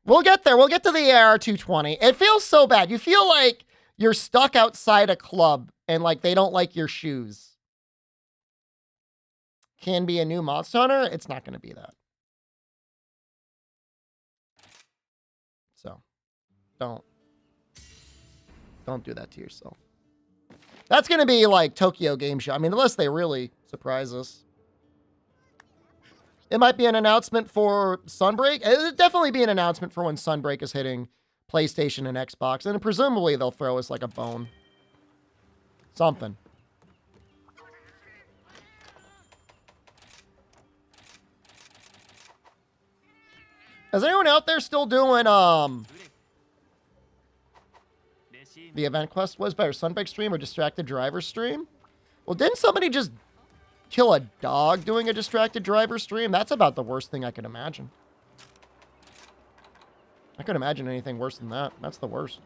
We'll get there. We'll get to the AR-220. It feels so bad. You feel like you're stuck outside a club and like they don't like your shoes. Can be a new Monster Hunter. It's not going to be that. So don't do that to yourself. That's going to be like Tokyo Game Show. I mean, unless they really surprise us. It might be an announcement for Sunbreak. It'll definitely be an announcement for when Sunbreak is hitting PlayStation and Xbox. And presumably they'll throw us like a bone. Something. Is anyone out there still doing the event quest was better, Sunbreak stream or Distracted Driver stream? Well, didn't somebody just kill a dog doing a Distracted Driver stream? That's about the worst thing I could imagine. I couldn't imagine anything worse than that. That's the worst.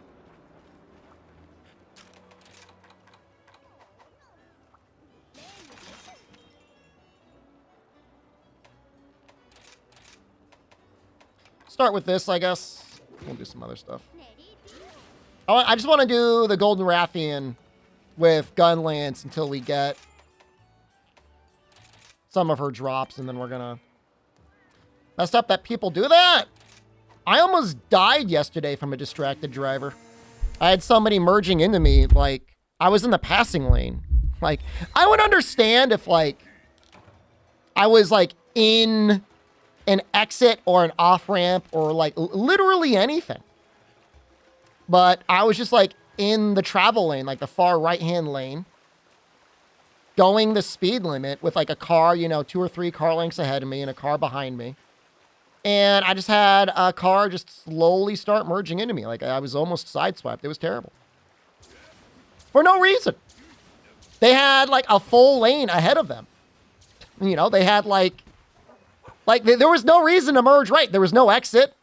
Start with this, I guess. We'll do some other stuff. I just want to do the Golden Rathian with Gunlance until we get some of her drops, and then we're gonna... Messed up that people do that! I almost died yesterday from a Distracted Driver. I had somebody merging into me, like, I was in the passing lane. Like, I would understand if, like, I was, like, in an exit or an off-ramp or, like, literally anything. But I was just, like, in the travel lane, like the far right-hand lane, going the speed limit with, like, a car, you know, 2 or 3 car lengths ahead of me and a car behind me. And I just had a car just slowly start merging into me. Like, I was almost sideswiped. It was terrible. For no reason. They had, like, a full lane ahead of them. You know, they had, like, there was no reason to merge right. There was no exit.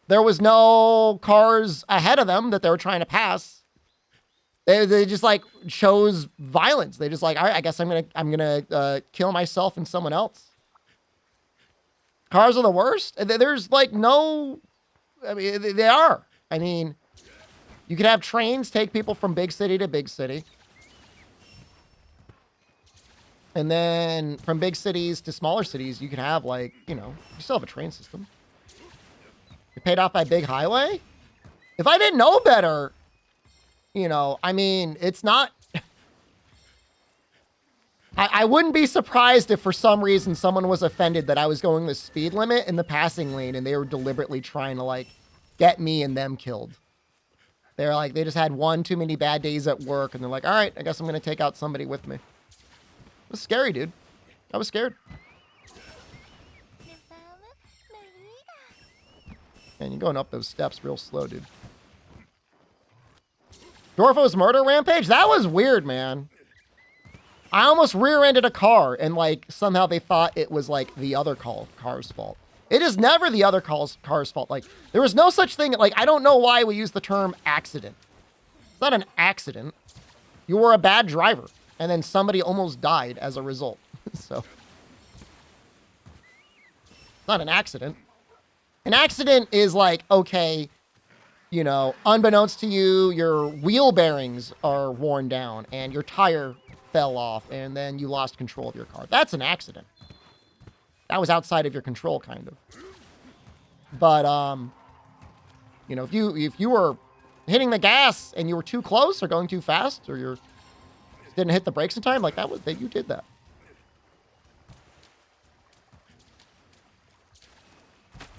There was no cars ahead of them that they were trying to pass. They just, like, chose violence. They just, like, all right, I guess I'm gonna kill myself and someone else. Cars are the worst. There's, like, no... I mean, they are. I mean, you could have trains take people from big city to big city. And then from big cities to smaller cities, you could have, like, you know, you still have a train system. You're paid off by big highway? If I didn't know better, you know, I mean, it's not... I wouldn't be surprised if for some reason someone was offended that I was going the speed limit in the passing lane and they were deliberately trying to, like, get me and them killed. They're like, they just had one too many bad days at work and they're like, all right, I guess I'm going to take out somebody with me. It was scary, dude. I was scared. Man, you're going up those steps real slow, dude. Dorfo's murder rampage? That was weird, man. I almost rear-ended a car, and, like, somehow they thought it was, like, the other car's fault. It is never the other car's fault. Like, there was no such thing. Like, I don't know why we use the term accident. It's not an accident. You were a bad driver, and then somebody almost died as a result. So, it's not an accident. An accident is like, okay, you know, unbeknownst to you, your wheel bearings are worn down, and your tire fell off, and then you lost control of your car. That's an accident. That was outside of your control, kind of. But, you know, if you were hitting the gas and you were too close or going too fast, or you didn't hit the brakes in time, like that you did that.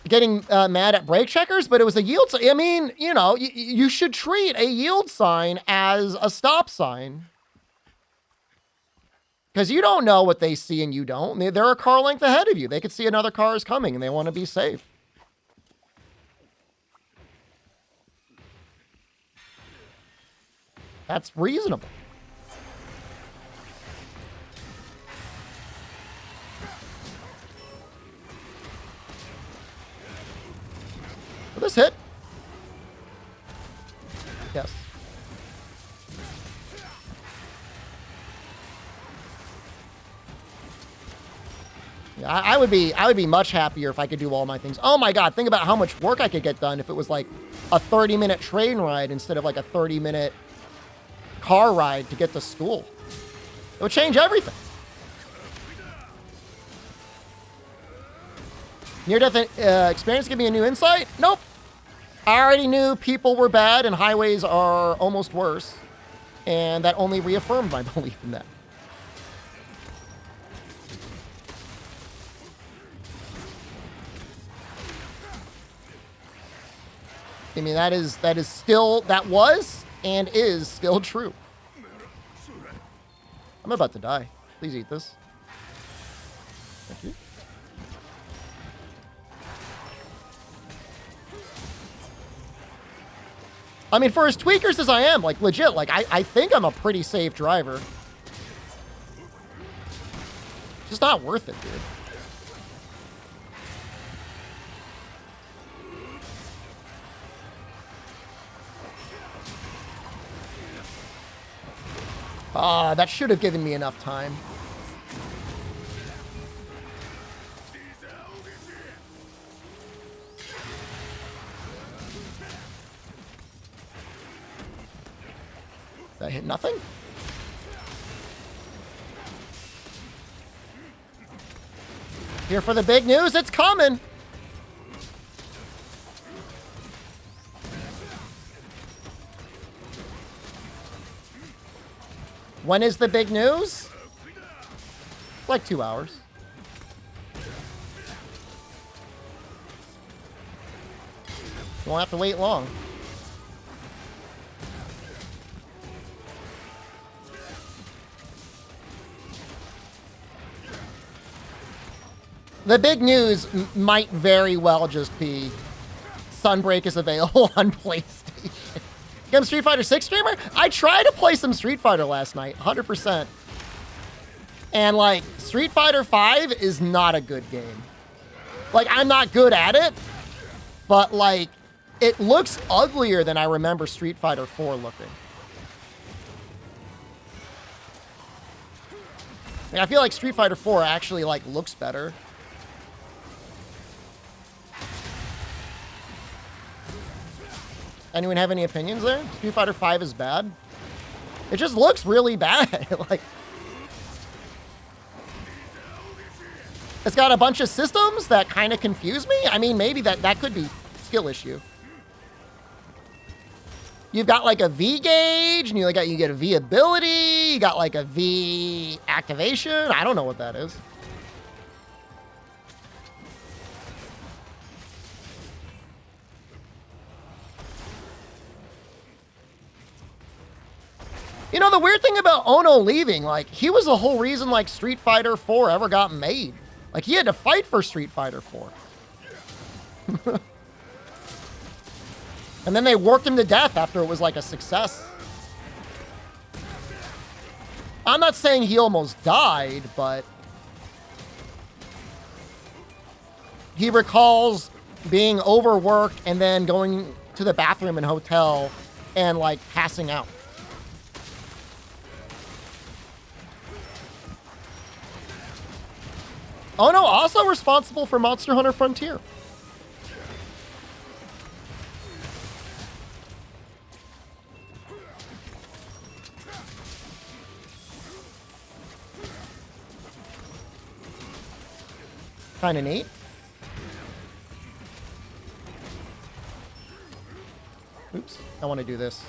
Getting mad at brake checkers, but it was a yield sign. I mean, you know, you should treat a yield sign as a stop sign. Because you don't know what they see and you don't. They're a car length ahead of you. They could see another car is coming and they want to be safe. That's reasonable. Will this hit? Yes. Yeah, I would be much happier if I could do all my things. Oh my God, think about how much work I could get done if it was like a 30-minute train ride instead of like a 30-minute car ride to get to school. It would change everything. Near-death experience give me a new insight? Nope. I already knew people were bad and highways are almost worse. And that only reaffirmed my belief in that. I mean, that was and is still true. I'm about to die. Please eat this. Thank you. I mean, for as tweakers as I am, like, legit, like, I think I'm a pretty safe driver. It's just not worth it, dude. Ah, that should have given me enough time. That hit nothing? Here for the big news, it's coming! When is the big news? Like 2 hours. You won't have to wait long. The big news might very well just be Sunbreak is available on PlayStation. Become Street Fighter 6 streamer? I tried to play some Street Fighter last night, 100%. And, like, Street Fighter 5 is not a good game. Like, I'm not good at it, but, like, it looks uglier than I remember Street Fighter 4 looking. Like, I feel like Street Fighter 4 actually, like, looks better. Anyone have any opinions there? Street Fighter 5 is bad? It just looks really bad. Like, it's got a bunch of systems that kind of confuse me. I mean, maybe that could be skill issue. You've got like a V gauge, and you get a V ability. You got like a V activation. I don't know what that is. You know, the weird thing about Ono leaving, like, he was the whole reason, like, Street Fighter 4 ever got made. Like, he had to fight for Street Fighter 4. And then they worked him to death after it was, like, a success. I'm not saying he almost died, but he recalls being overworked and then going to the bathroom in a hotel and, like, passing out. Oh no, also responsible for Monster Hunter Frontier. Kinda neat. Oops, I want to do this.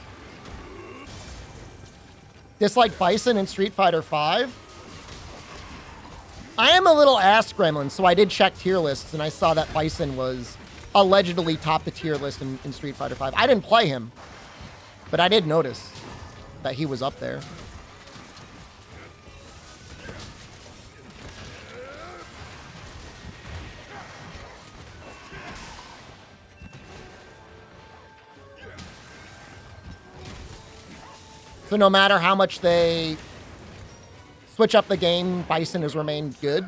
Dislike Bison in Street Fighter 5? I am a little ass gremlin, so I did check tier lists, and I saw that Bison was allegedly top the tier list in Street Fighter 5. I didn't play him, but I did notice that he was up there. So no matter how much they switch up the game, Bison has remained good.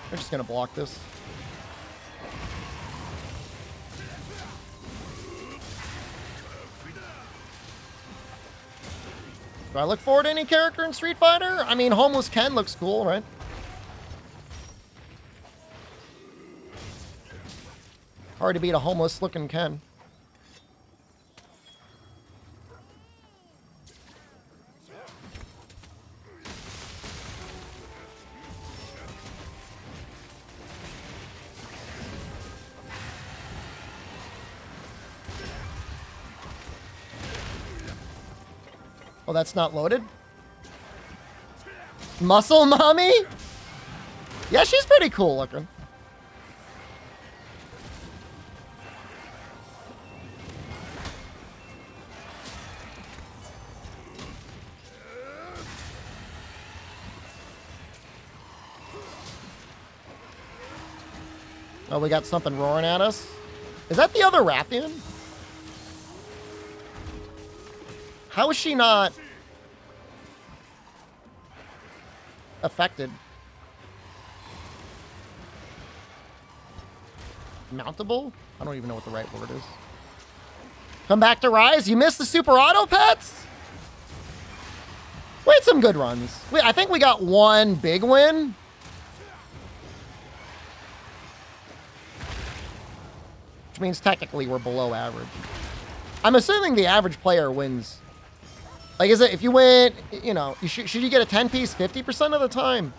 They're just gonna block this. Do I look forward to any character in Street Fighter? I mean, Homeless Ken looks cool, right? Hard to beat a homeless-looking Ken. Oh, that's not loaded? Muscle Mommy? Yeah, she's pretty cool looking. Oh, we got something roaring at us. Is that the other Rathian? How is she not affected? Mountable? I don't even know what the right word is. Come back to Rise? You missed the Super Auto Pets? We had some good runs. I think we got one big win. Which means technically we're below average. I'm assuming the average player wins. Like, is it, if you win, you know, should you get a 10-piece 50% of the time?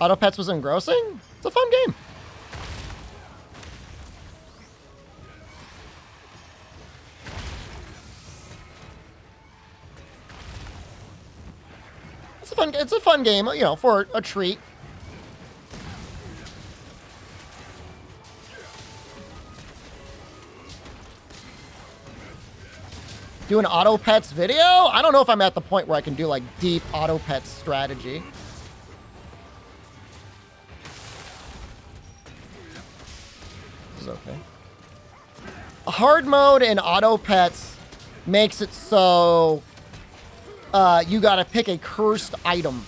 Auto Pets was engrossing? It's a fun game. It's a fun game, you know, for a treat. Do an Auto Pets video? I don't know if I'm at the point where I can do like deep Auto Pets strategy. This is okay. Hard mode in Auto Pets makes it so you gotta pick a cursed item.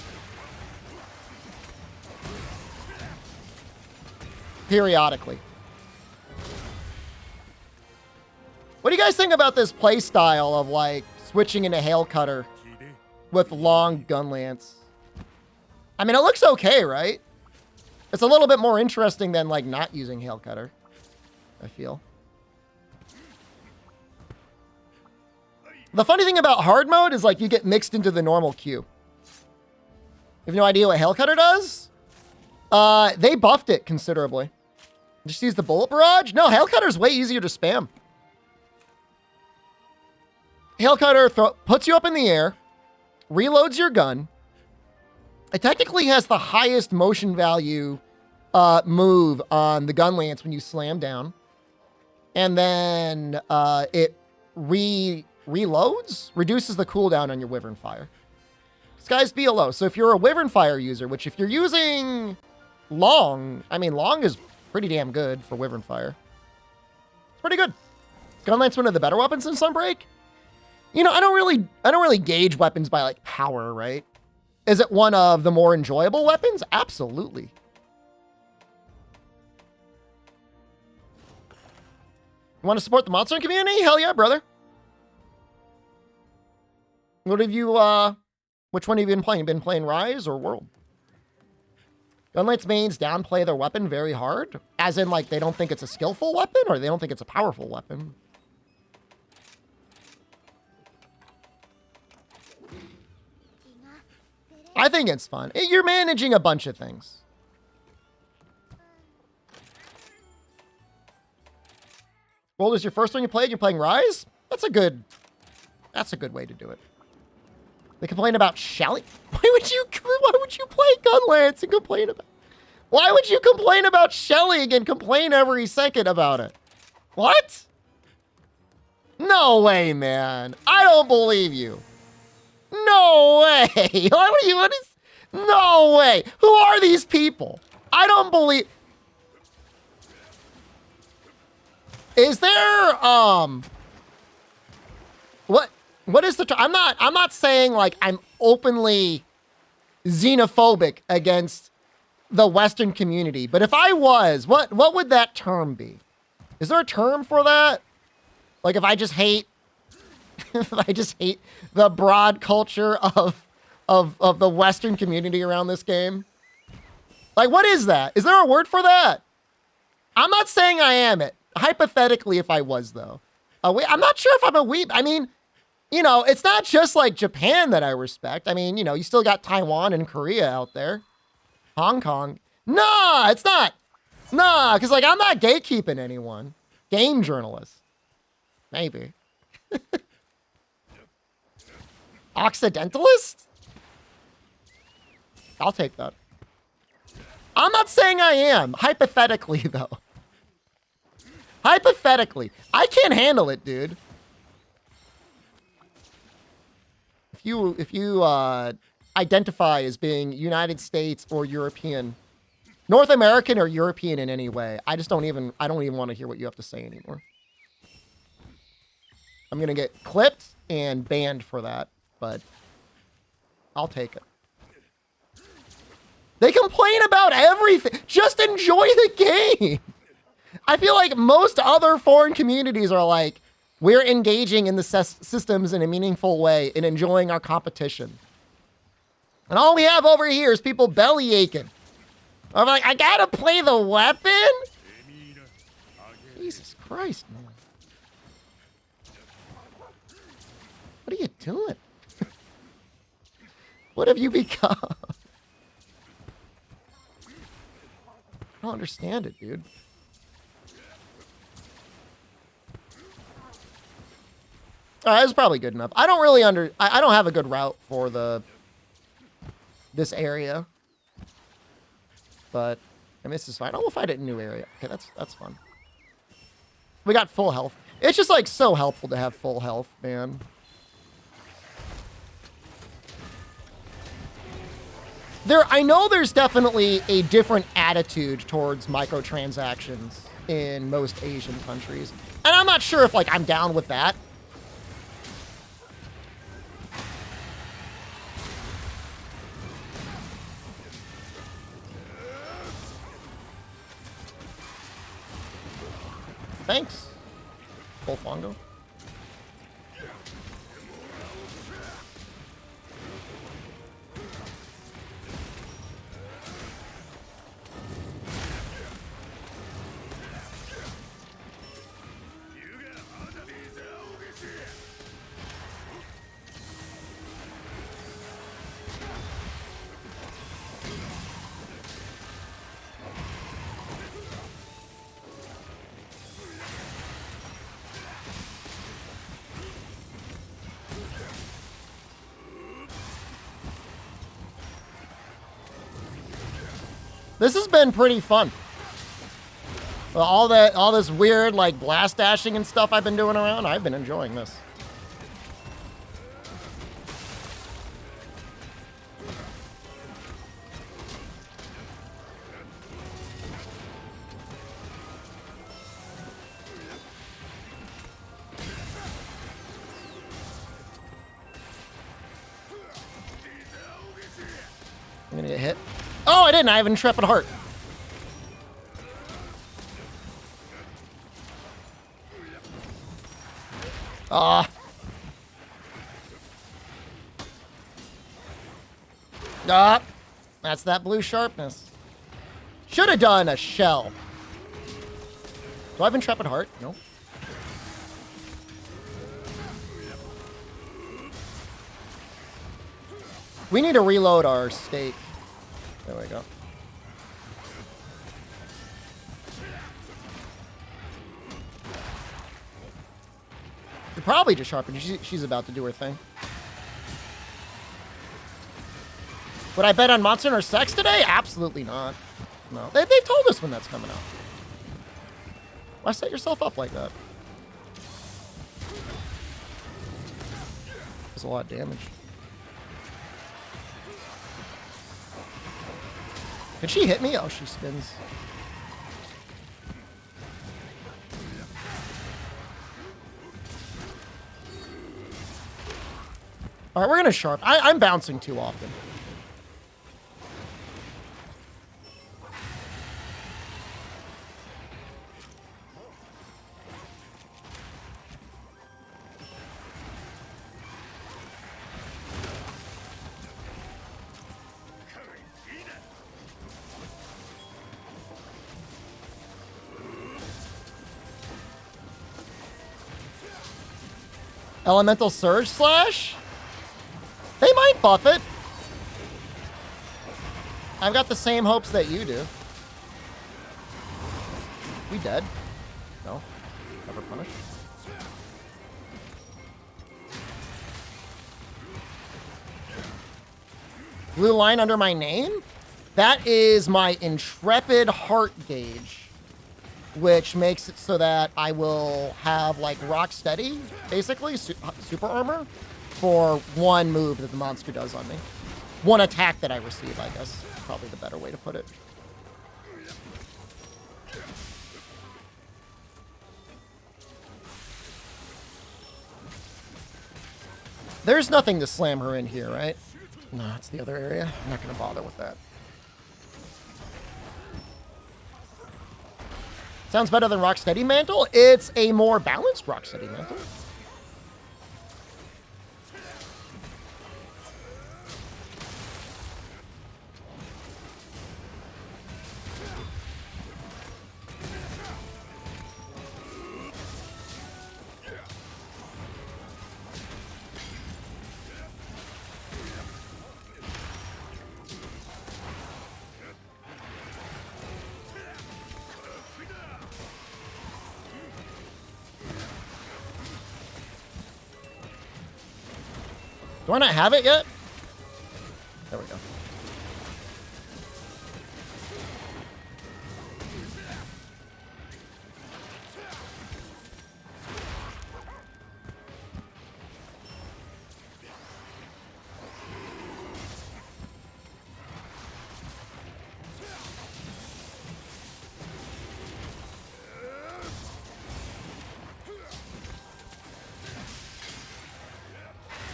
Periodically. What do you guys think about this play style of like switching into Hail Cutter with long gun lance? I mean, it looks okay, right? It's a little bit more interesting than like not using Hail Cutter, I feel. The funny thing about hard mode is like you get mixed into the normal queue. You have no idea what Hail Cutter does? They buffed it considerably. Just use the bullet barrage? No, Hail Cutter's way easier to spam. Hail Cutter puts you up in the air, reloads your gun. It technically has the highest motion value move on the gun lance when you slam down. And then it reloads, reduces the cooldown on your Wyvern Fire. Sky's BLO. So if you're a Wyvern Fire user, which if you're using Long, I mean, Long is pretty damn good for Wyvern Fire. It's pretty good. Gunlance one of the better weapons in Sunbreak. You know, I don't really gauge weapons by like power, right? Is it one of the more enjoyable weapons? Absolutely. You want to support the monster community? Hell yeah, brother. What have you, which one have you been playing? Been playing Rise or World? Gunlance mains downplay their weapon very hard. As in, like, they don't think it's a skillful weapon or they don't think it's a powerful weapon. I think it's fun. You're managing a bunch of things. World is your first one you played? You're playing Rise? That's a good way to do it. They complain about Shelly. Why would you play Gunlance and complain about? Why would you complain about Shelly and complain every second about it? What? No way, man. I don't believe you. No way. What is? No way. Who are these people? I don't believe. Is there what is the I'm not saying like I'm openly xenophobic against the Western community, but if I was, what would that term be? Is there a term for that? Like if I just hate, if I just hate the broad culture of the Western community around this game? Like, what is that? Is there a word for that? I'm not saying I am it. Hypothetically, if I was, though. I'm not sure if I'm a weeb. I mean, you know, it's not just like Japan that I respect. I mean, you know, you still got Taiwan and Korea out there. Hong Kong. Nah, it's not. Nah, because, like, I'm not gatekeeping anyone. Game journalist. Maybe. Occidentalist? I'll take that. I'm not saying I am. Hypothetically, though. Hypothetically. I can't handle it, dude. If you identify as being United States or European, North American or European in any way, I don't even want to hear what you have to say anymore. I'm gonna get clipped and banned for that, but I'll take it. They complain about everything. Just enjoy the game. I feel like most other foreign communities are like, we're engaging in the systems in a meaningful way and enjoying our competition. And all we have over here is people belly aching. I'm like, I gotta play the weapon? Jesus Christ, man. What are you doing? What have you become? I don't understand it, dude. All right, that's probably good enough. I don't really I don't have a good route for this area. But I mean, this is fine. Oh, we'll find it in a new area. Okay, that's fun. We got full health. It's just like so helpful to have full health, man. I know there's definitely a different attitude towards microtransactions in most Asian countries. And I'm not sure if, like, I'm down with that. Thanks, Bolfongo. This has been pretty fun. All this weird, like, blast dashing and stuff I've been doing around, I've been enjoying this. I'm gonna get hit. Oh, I didn't. I have an Intrepid Heart. That's that blue sharpness. Should have done a shell. Do I have Intrepid Heart? No. We need to reload our stake. There we go. Could probably just sharpen. She's about to do her thing. Would I bet on Monster or Sex today? Absolutely not. No. They've told us when that's coming out. Why set yourself up like that? That's a lot of damage. Did she hit me? Oh, she spins. All right, we're gonna sharp. I'm bouncing too often. Elemental Surge Slash? They might buff it. I've got the same hopes that you do. We dead? No. Never punished. Blue line under my name? That is my Intrepid Heart Gauge, which makes it so that I will have, like, Rock Steady, basically, super armor, for one move that the monster does on me. One attack that I receive, I guess, is probably the better way to put it. There's nothing to slam her in here, right? No, it's the other area. I'm not going to bother with that. Sounds better than Rocksteady Mantle. It's a more balanced Rocksteady Mantle. Do I not have it yet? There we go.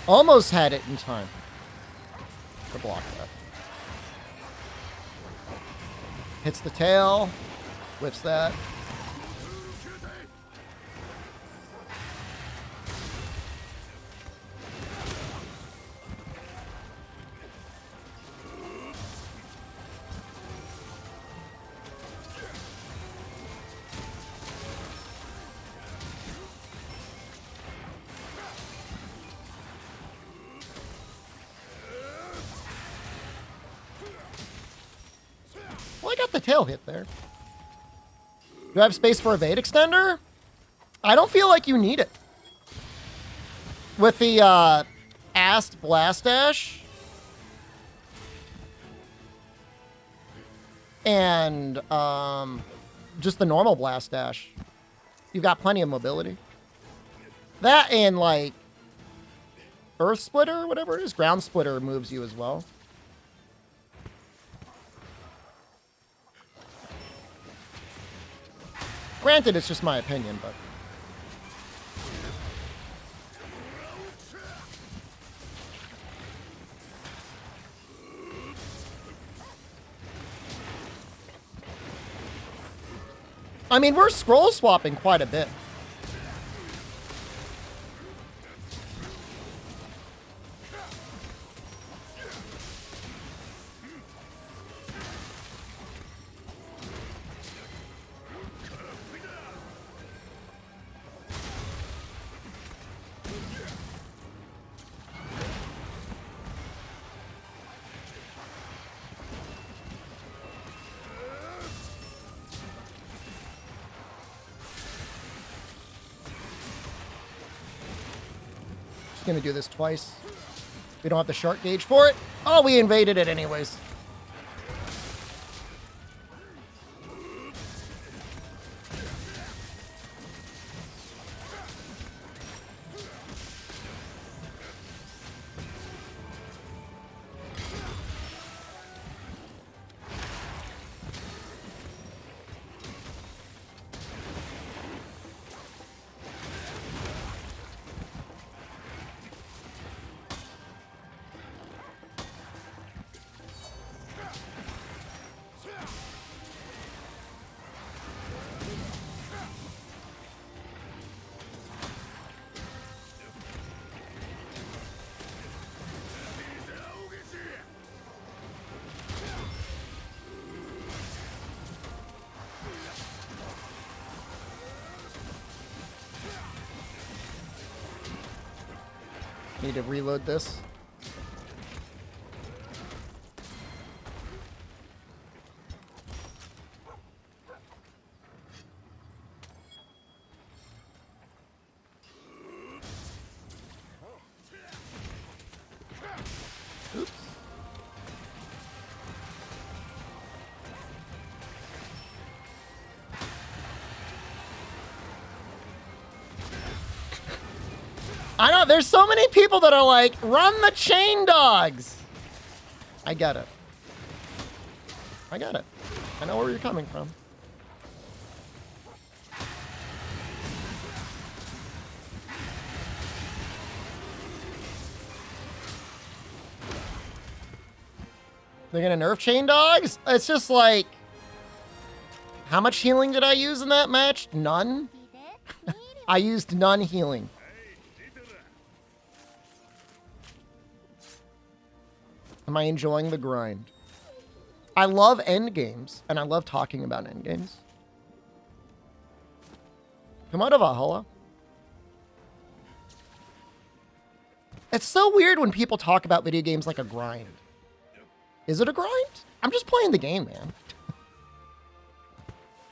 Almost had it in time to block that. Hits the tail, whips that. Well, I got the tail hit there. Do I have space for evade extender? I don't feel like you need it. With the Ast Blast Dash and just the normal Blast Dash, you've got plenty of mobility. That and like Earth Splitter or whatever it is, Ground Splitter moves you as well. Granted, it's just my opinion, but... I mean, we're scroll swapping quite a bit. Gonna do this twice. We don't have the shark gauge for it. Oh, we invaded it anyways. Need to reload this. Oops. I know, there's so many people that are like, run the chain dogs. I get it. I get it. I know where you're coming from. They're gonna nerf chain dogs? It's just like, how much healing did I use in that match? None? I used none healing. Am I enjoying the grind? I love end games, and I love talking about end games. Come out of Valhalla. It's so weird when people talk about video games like a grind. Is it a grind? I'm just playing the game, man.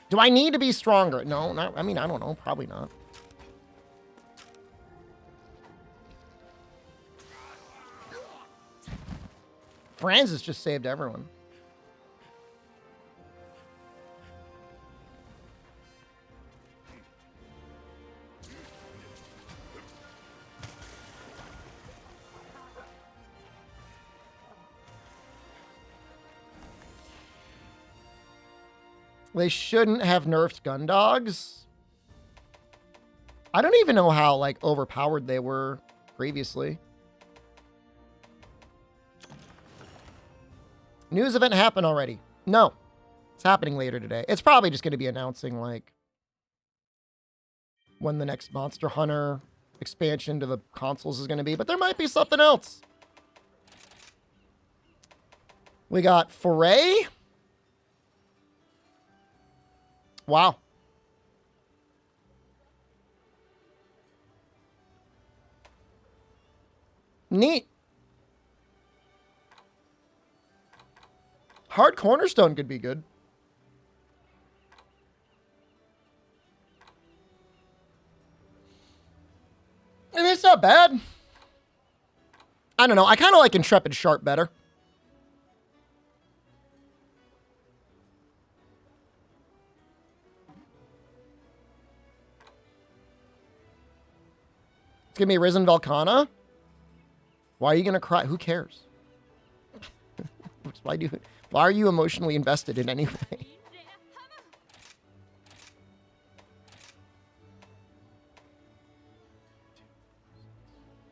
Do I need to be stronger? No, not, I mean, I don't know. Probably not. Francis just saved everyone. They shouldn't have nerfed gun dogs. I don't even know how, like, overpowered they were previously. News event happened already. No. It's happening later today. It's probably just going to be announcing, like, when the next Monster Hunter expansion to the consoles is going to be. But there might be something else. We got Foray. Wow. Neat. Hard Cornerstone could be good. I mean, it's not bad. I don't know. I kind of like Intrepid Sharp better. It's going to be Risen Volcana. Why are you going to cry? Who cares? Why are you emotionally invested in any way?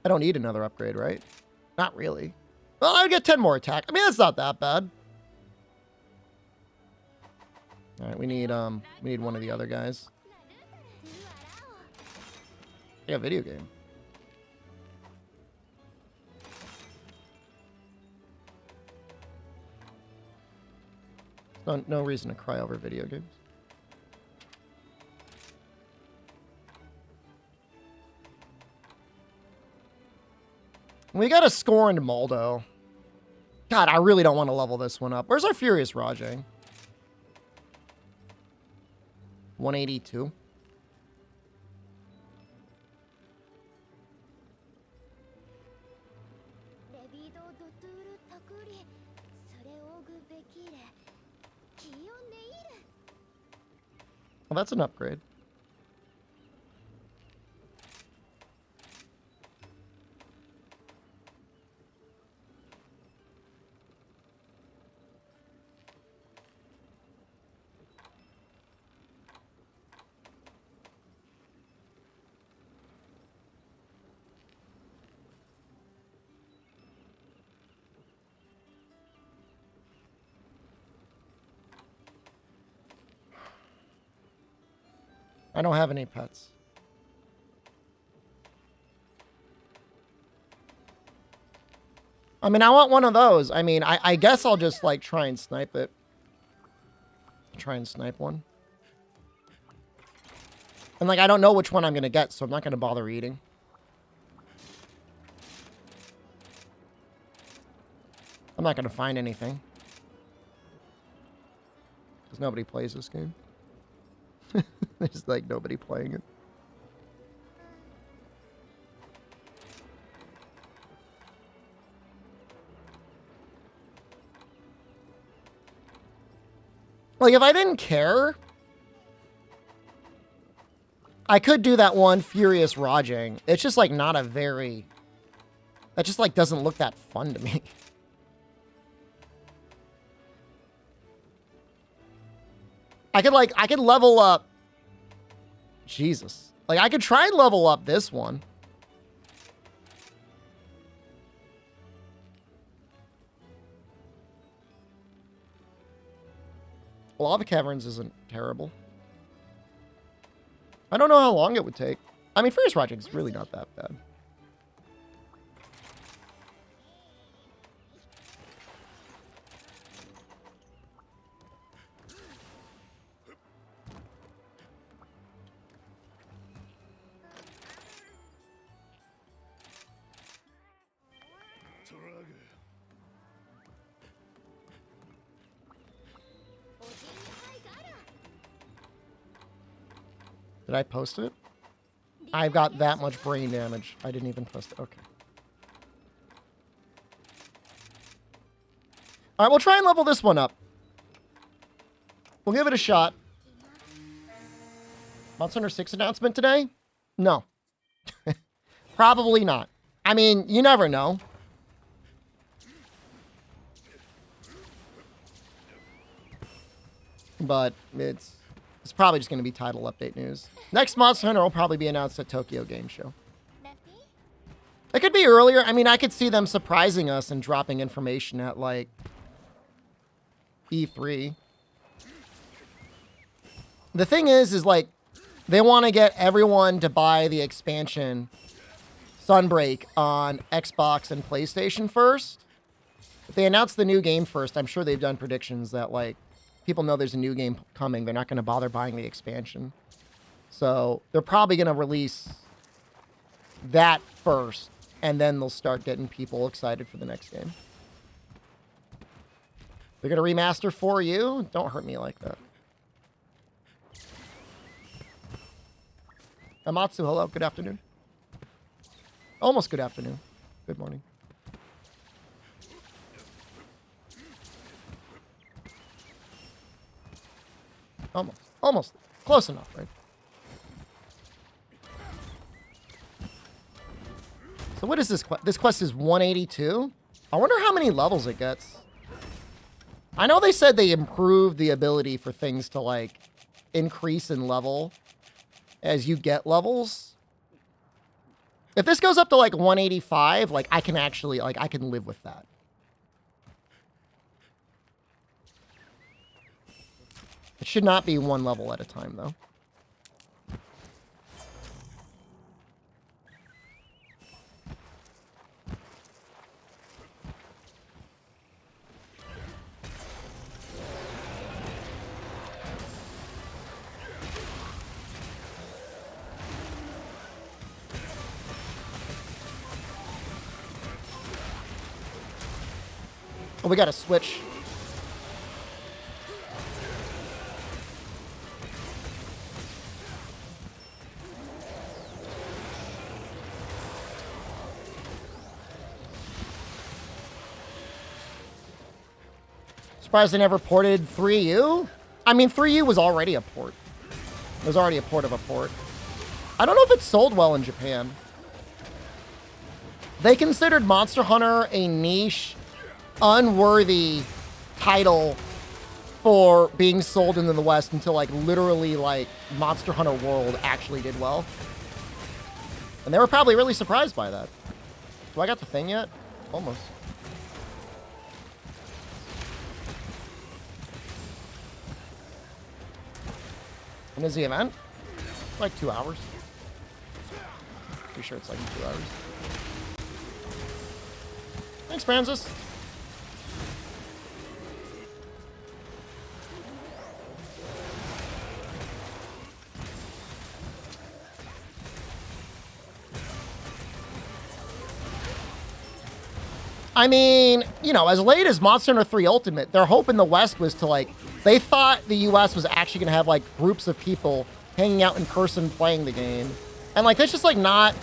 I don't need another upgrade, right? Not really. Well, I'd get 10 more attack. I mean, that's not that bad. All right, we need one of the other guys. Yeah, video game. No reason to cry over video games. We got a score into Moldo. God, I really don't want to level this one up. Where's our Furious Rajang? 182. Well, that's an upgrade. I don't have any pets. I mean, I want one of those. I mean, I guess I'll just, like, try and snipe it. Try and snipe one. And, like, I don't know which one I'm going to get, so I'm not going to bother eating. I'm not going to find anything. Because nobody plays this game. There's like nobody playing it. Like, if I didn't care, I could do that one Furious Rajang. It's just, like, not a very... That just, like, doesn't look that fun to me. I could level up... Jesus. Like, I could try and level up this one. Lava Caverns isn't terrible. I don't know how long it would take. I mean, Furious Rajang is really not that bad. Did I post it? I've got that much brain damage. I didn't even post it. Okay. All right, we'll try and level this one up. We'll give it a shot. Monster Hunter 6 announcement today? No. Probably not. I mean, you never know. But it's probably just going to be title update news. Next Monster Hunter will probably be announced at Tokyo Game Show. It could be earlier. I mean, I could see them surprising us and dropping information at, like, E3. The thing is like, they want to get everyone to buy the expansion Sunbreak on Xbox and PlayStation first. If they announce the new game first, I'm sure they've done predictions that, like, people know there's a new game coming. They're not going to bother buying the expansion. So they're probably going to release that first, and then they'll start getting people excited for the next game. They're going to remaster for you? Don't hurt me like that. Amatsu, hello. Good afternoon. Almost good afternoon. Good morning. Almost. Almost. Close enough, right? So what is this quest? This quest is 182? I wonder how many levels it gets. I know they said they improved the ability for things to, like, increase in level as you get levels. If this goes up to, like, 185, like, I can actually, like, I can live with that. It should not be one level at a time, though. Oh, we got to switch. Surprised they never ported 3U? I mean, 3U was already a port. It was already a port of a port. I don't know if it sold well in Japan. They considered Monster Hunter a niche, unworthy title for being sold into the West until, like, literally, like, Monster Hunter World actually did well. And they were probably really surprised by that. Do I got the thing yet? Almost. When is the event? Like 2 hours. Pretty sure it's like 2 hours. Thanks, Francis. I mean, you know, as late as Monster Hunter 3 Ultimate, their hope in the West was to, like, they thought the US was actually going to have, like, groups of people hanging out in person playing the game. And, like, that's just, like, not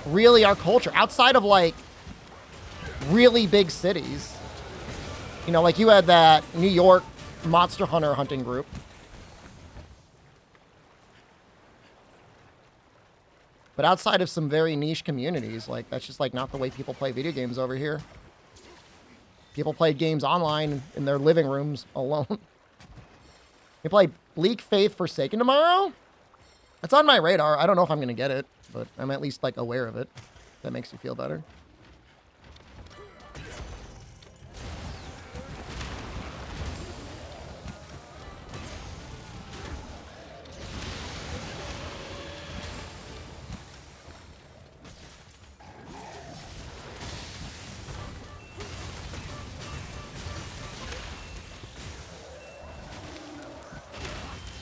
really our culture. Outside of, like, really big cities. You know, like, you had that New York Monster Hunter hunting group. But outside of some very niche communities, like, that's just, like, not the way people play video games over here. People play games online in their living rooms alone. You play Bleak Faith Forsaken tomorrow? It's on my radar. I don't know if I'm going to get it, but I'm at least, like, aware of it. That makes you feel better.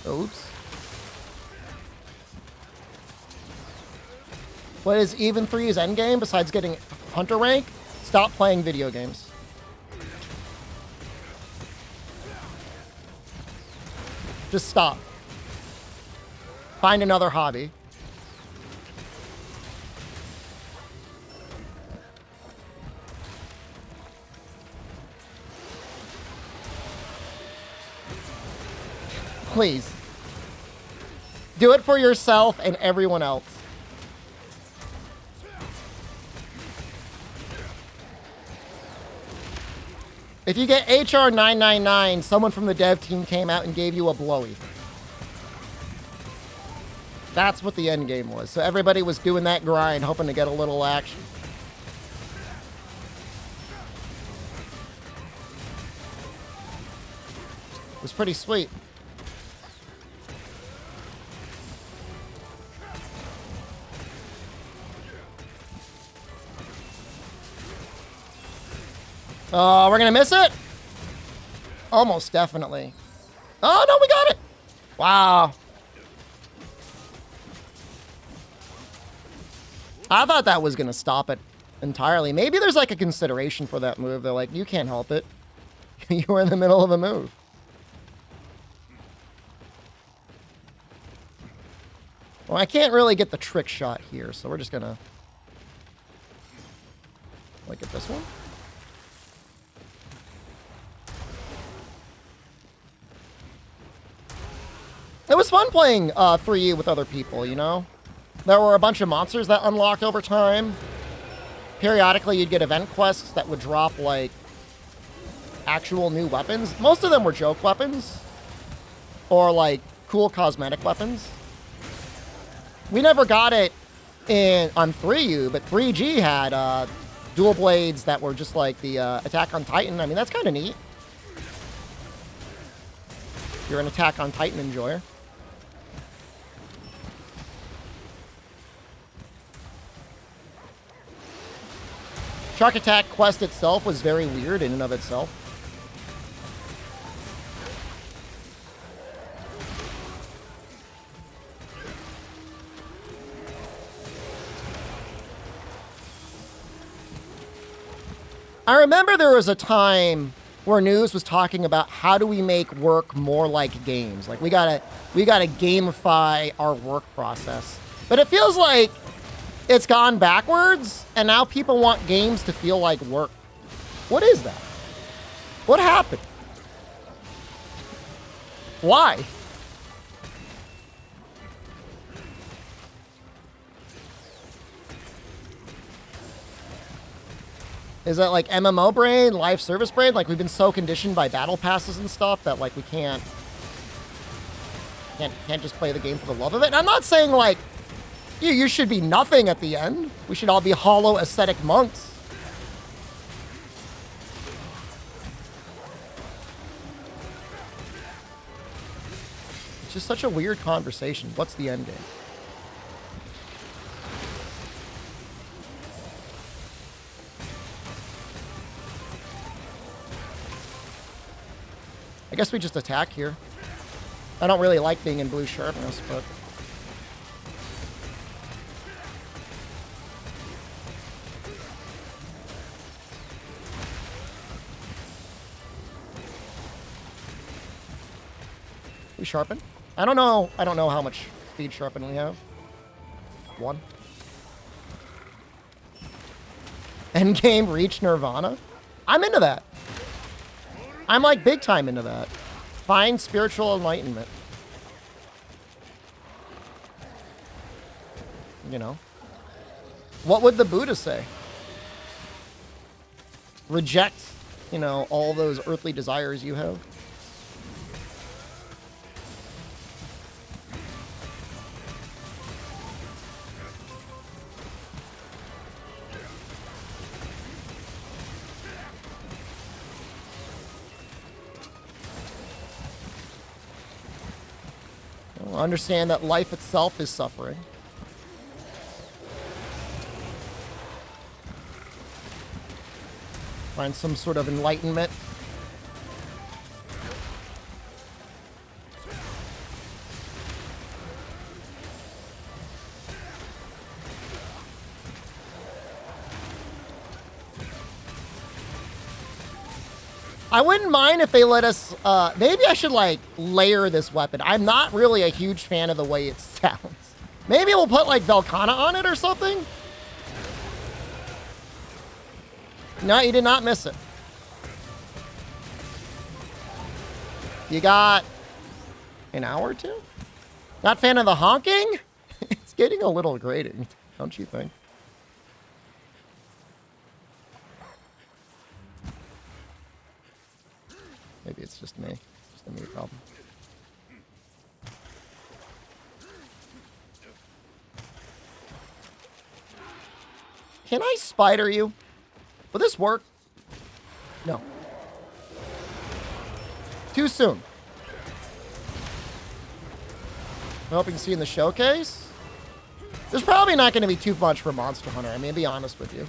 Oops. What is Even 3's endgame besides getting Hunter rank? Stop playing video games. Just stop. Find another hobby. Please. Do it for yourself and everyone else. If you get HR 999, someone from the dev team came out and gave you a blowy. That's what the end game was. So everybody was doing that grind, hoping to get a little action. It was pretty sweet. Oh, we're gonna miss it? Almost definitely. Oh, no, we got it. Wow. I thought that was gonna stop it entirely. Maybe there's like a consideration for that move. They're like, you can't help it. You were in the middle of a move. Well, I can't really get the trick shot here, so we're just gonna... Like, get this one? It was fun playing 3U with other people, you know? There were a bunch of monsters that unlocked over time. Periodically, you'd get event quests that would drop, like, actual new weapons. Most of them were joke weapons. Or, like, cool cosmetic weapons. We never got it on 3U, but 3G had dual blades that were just like the Attack on Titan. I mean, that's kind of neat. You're an Attack on Titan enjoyer. Shark Attack quest itself was very weird in and of itself. I remember there was a time where news was talking about how do we make work more like games. Like we gotta gamify our work process. But it feels like it's gone backwards, and now people want games to feel like work. What is that? What happened? Why? Is that like MMO brain, live service brain? Like we've been so conditioned by battle passes and stuff that like we can't just play the game for the love of it. And I'm not saying like you should be nothing at the end. We should all be hollow ascetic monks. It's just such a weird conversation. What's the end game? I guess we just attack here. I don't really like being in blue sharpness, but... We sharpen. I don't know how much speed sharpen we have. 1. Endgame reach Nirvana. I'm into that. I'm like big time into that. Find spiritual enlightenment. You know. What would the Buddha say? Reject, you know, all those earthly desires you have. Understand that life itself is suffering. Find some sort of enlightenment. I wouldn't mind if they let us, maybe I should, like, layer this weapon. I'm not really a huge fan of the way it sounds. Maybe we'll put, like, Velkhana on it or something? No, you did not miss it. You got an hour or two? Not fan of the honking? It's getting a little grating, don't you think? Maybe it's just me. Just a me problem. Can I spider you? Will this work? No. Too soon. I hope you can see in the showcase. There's probably not going to be too much for Monster Hunter. I mean, to be honest with you.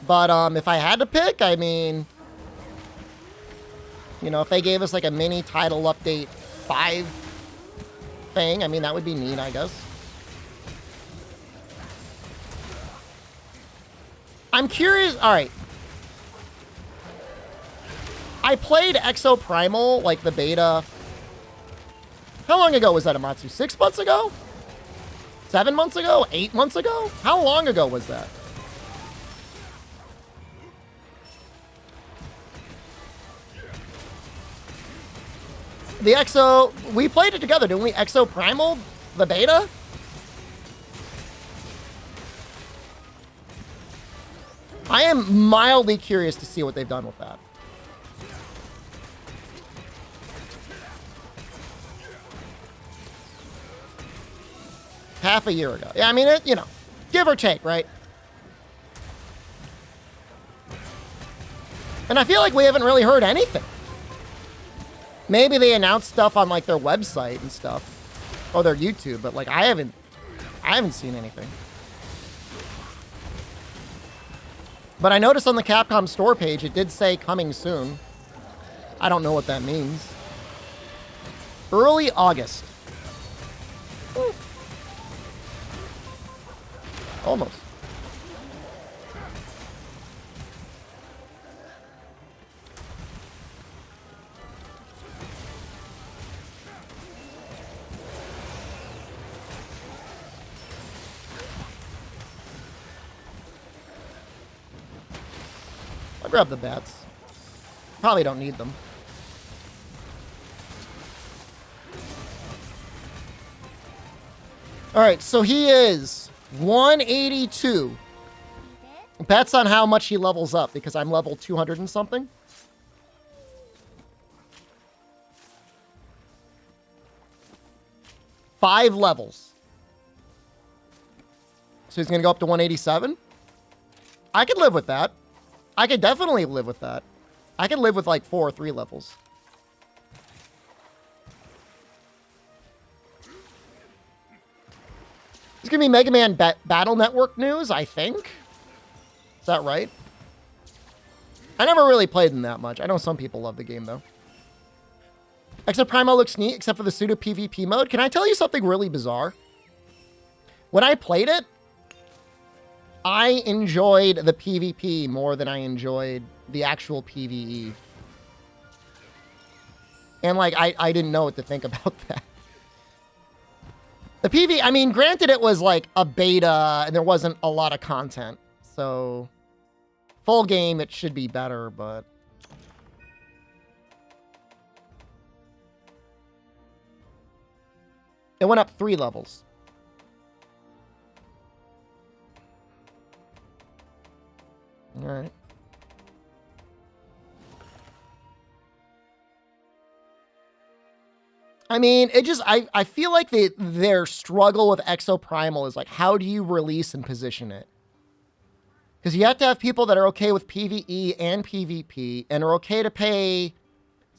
But if I had to pick, I mean, you know, if they gave us like a mini title update 5 thing, I mean, that would be neat, I guess. I'm curious. All right. I played Exo Primal, like the beta. How long ago was that, Amatsu? 6 months ago? 7 months ago? 8 months ago? How long ago was that? The Exo, we played it together, didn't we? Exo Primal, the beta? I am mildly curious to see what they've done with that. Half a year ago. Yeah, I mean, it, you know, give or take, right? And I feel like we haven't really heard anything. Maybe they announced stuff on like their website and stuff, or their YouTube, but like I haven't seen anything. But I noticed on the Capcom store page it did say coming soon. I don't know what that means. Early August. Ooh. Almost. I'll grab the bats. Probably don't need them. All right, so he is 182. Bets on how much he levels up, because I'm level 200 and something. Five levels. So he's going to go up to 187? I could live with that. I could definitely live with that. I could live with like 4 or 3 levels. It's going to be Mega Man Battle Network news, I think. Is that right? I never really played them that much. I know some people love the game, though. Exo Primal looks neat, except for the pseudo PvP mode. Can I tell you something really bizarre? When I played it, I enjoyed the PvP more than I enjoyed the actual PvE. And, like, I didn't know what to think about that. The PvE, I mean, granted it was, like, a beta, and there wasn't a lot of content. So, full game, it should be better, but... It went up 3 levels. All right. I mean, it just, I feel like their struggle with Exoprimal is like, how do you release and position it? Because you have to have people that are okay with PvE and PvP and are okay to pay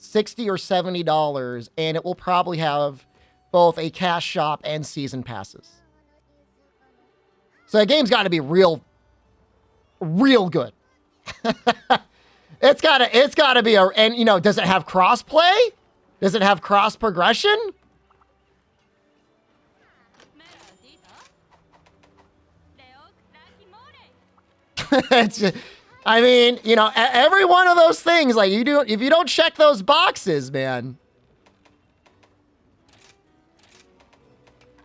$60 or $70, and it will probably have both a cash shop and season passes. So the game's got to be real good. It's gotta be and you know, does it have cross-play? Does it have cross-progression? It's just, I mean, you know, every one of those things, like if you don't check those boxes, man.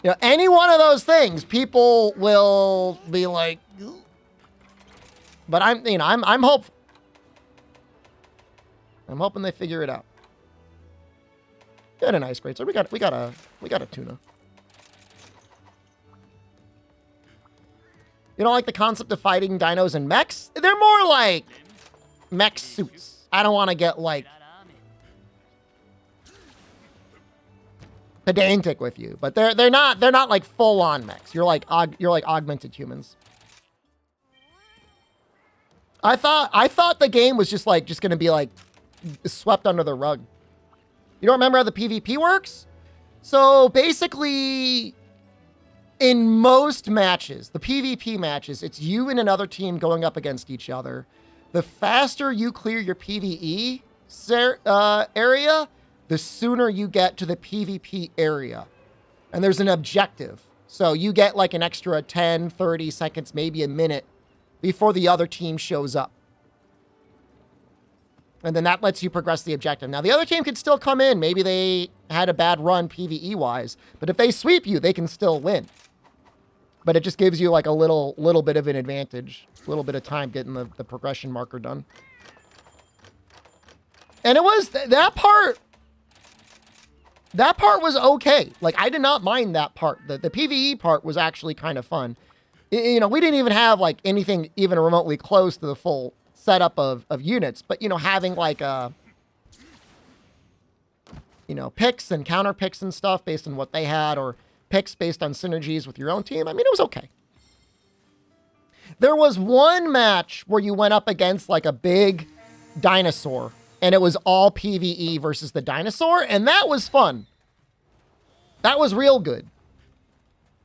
You know, any one of those things, people will be like, but I'm hopeful. I'm hoping they figure it out. Got a nice grade. So we got a tuna. You don't like the concept of fighting dinos and mechs? They're more like mech suits. I don't want to get like pedantic with you, but they're not like full on mechs. You're like augmented humans. I thought the game was just gonna be like swept under the rug. You don't remember how the PvP works? So basically, in most matches, the PvP matches, it's you and another team going up against each other. The faster you clear your PvE area, the sooner you get to the PvP area. And there's an objective. So you get like an extra 10, 30 seconds, maybe a minute before the other team shows up. And then that lets you progress the objective. Now, the other team could still come in. Maybe they had a bad run PvE-wise. But if they sweep you, they can still win. But it just gives you like a little bit of an advantage. A little bit of time getting the progression marker done. And it was, that part was okay. Like, I did not mind that part. The PvE part was actually kind of fun. You know, we didn't even have like anything even remotely close to the full setup of units, but you know, having like you know, picks and counter picks and stuff based on what they had, or picks based on synergies with your own team, I mean, it was okay. There was one match where you went up against like a big dinosaur, and it was all PvE versus the dinosaur, and that was fun. That was real good.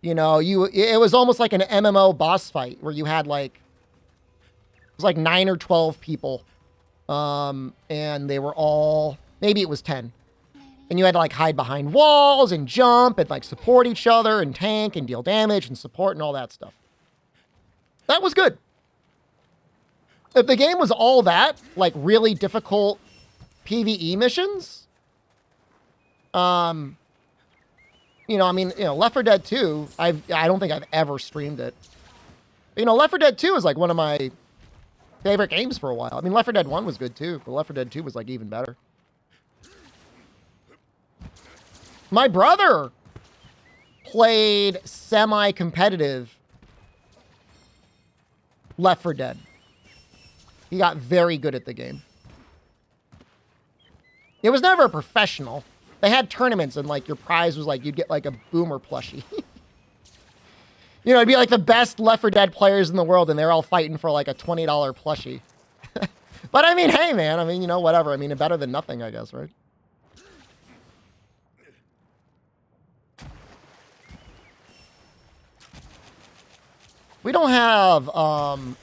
You know, it was almost like an MMO boss fight where you had like, it was like 9 or 12 people. And they were all, maybe it was 10. And you had to like hide behind walls and jump and like support each other and tank and deal damage and support and all that stuff. That was good. If the game was all that, like really difficult PvE missions, you know, I mean, you know, Left 4 Dead 2, I don't think I've ever streamed it. You know, Left 4 Dead 2 is like one of my favorite games for a while. I mean, Left 4 Dead 1 was good too, but Left 4 Dead 2 was like even better. My brother played semi-competitive Left 4 Dead. He got very good at the game. It was never a professional. They had tournaments and like your prize was like, you'd get like a boomer plushie. You know, it'd be like the best Left 4 Dead players in the world, and they're all fighting for like a $20 plushie. But I mean, hey man, I mean, you know, whatever. I mean, better than nothing, I guess, right? We don't have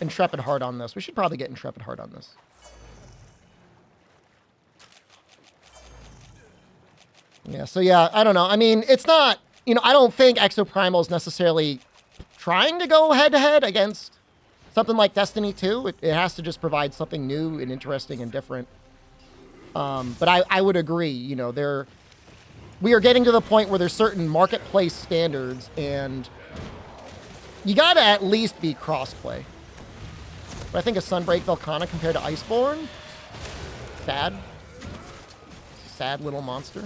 Intrepid Heart on this. We should probably get Intrepid Heart on this. Yeah, so yeah, I don't know. I mean, it's not, you know, I don't think Exoprimal is necessarily trying to go head-to-head against Something like Destiny 2, it has to just provide something new and interesting and different. But I would agree, you know, we are getting to the point where there's certain marketplace standards, and you gotta at least be crossplay. But I think a Sunbreak Volcana compared to Iceborne, sad. Sad little monster.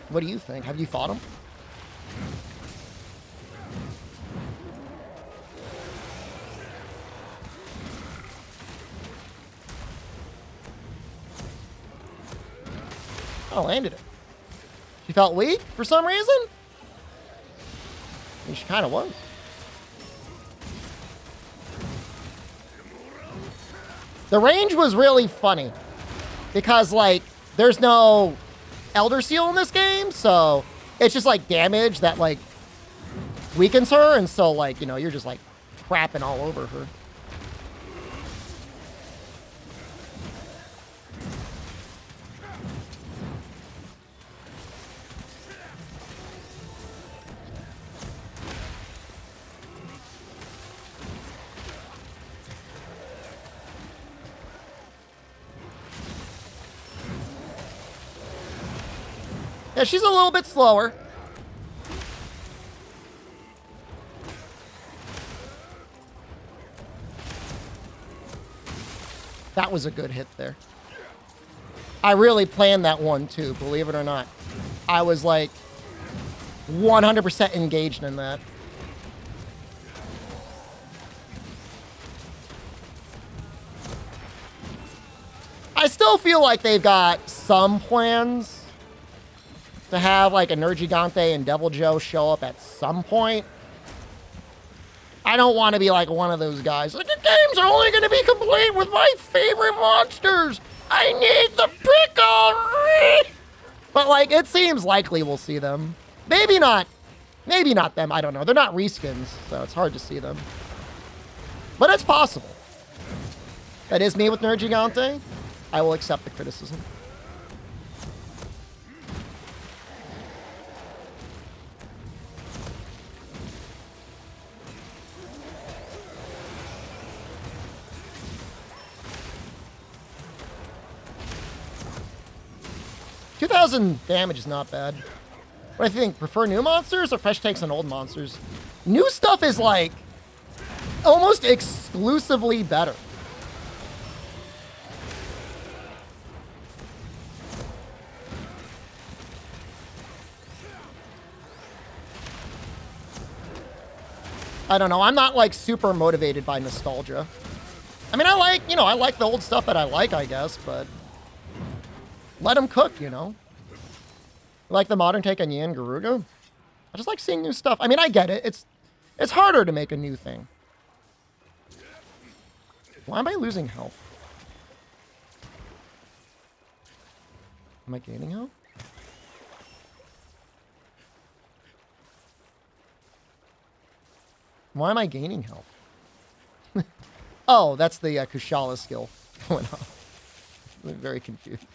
What do you think? Have you fought him? Oh, landed it. She felt weak for some reason? I mean, she kind of was. The range was really funny because, like, there's no Elder Seal in this game, so it's just, like, damage that, like, weakens her, and so, like, you know, you're just, like, crapping all over her. Yeah, she's a little bit slower. That was a good hit there. I really planned that one too, believe it or not. I was like 100% engaged in that. I still feel like they've got some plans to have like Energigante and Devil Joe show up at some point. I don't want to be like one of those guys. Like, the game's only going to be complete with my favorite monsters. I need the pickle. But like, it seems likely we'll see them. Maybe not. Maybe not them. I don't know. They're not reskins, so it's hard to see them. But it's possible. That is me with Energigante. I will accept the criticism. Damage is not bad. What do you think? Prefer new monsters or fresh takes on old monsters? New stuff is like almost exclusively better. I don't know. I'm not like super motivated by nostalgia. I mean, I like, you know, I like the old stuff that I like, I guess, but let them cook, you know. Like the modern take on Yan Garuga. I just like seeing new stuff. I mean, I get it. It's harder to make a new thing. Why am I losing health? Am I gaining health? Why am I gaining health? Oh, that's the Kushala skill going on. I'm very confused.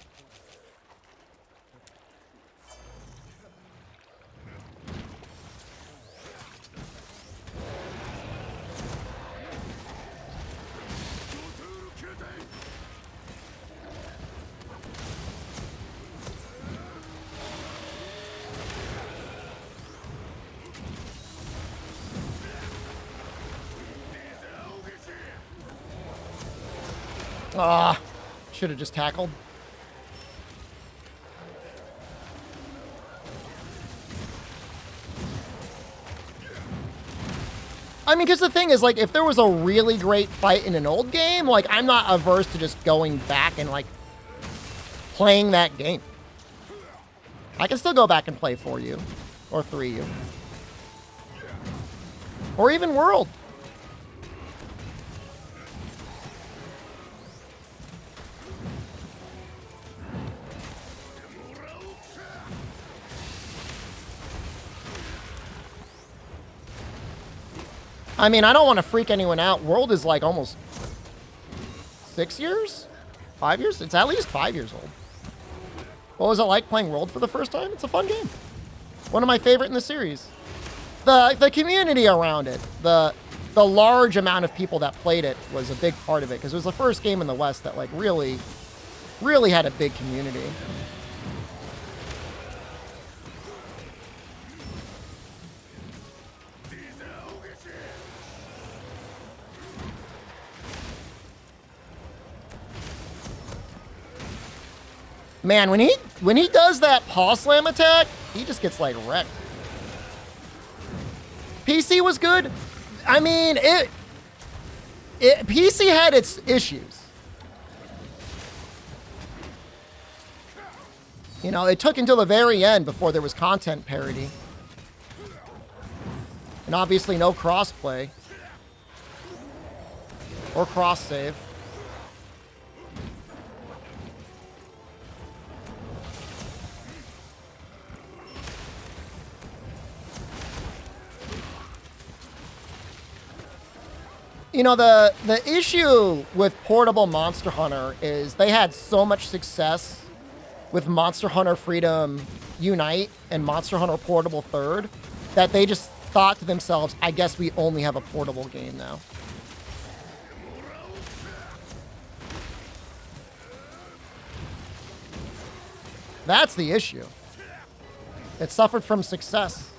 Ah, should have just tackled. I mean, because the thing is, like, if there was a really great fight in an old game, like, I'm not averse to just going back and, like, playing that game. I can still go back and play 4U, or 3U, or even World. I mean, I don't want to freak anyone out. World is like almost 6 years? 5 years? It's at least 5 years old. What was it like playing World for the first time? It's a fun game. One of my favorite in the series. The community around it, the large amount of people that played it was a big part of it, because it was the first game in the West that like really had a big community. Man, when he does that paw slam attack, he just gets like wrecked. PC was good. I mean, PC had its issues. You know, it took until the very end before there was content parity. And obviously no crossplay. Or cross-save. You know, the issue with portable Monster Hunter is they had so much success with Monster Hunter Freedom Unite and Monster Hunter Portable Third that they just thought to themselves, I guess we only have a portable game now. That's the issue. It suffered from success.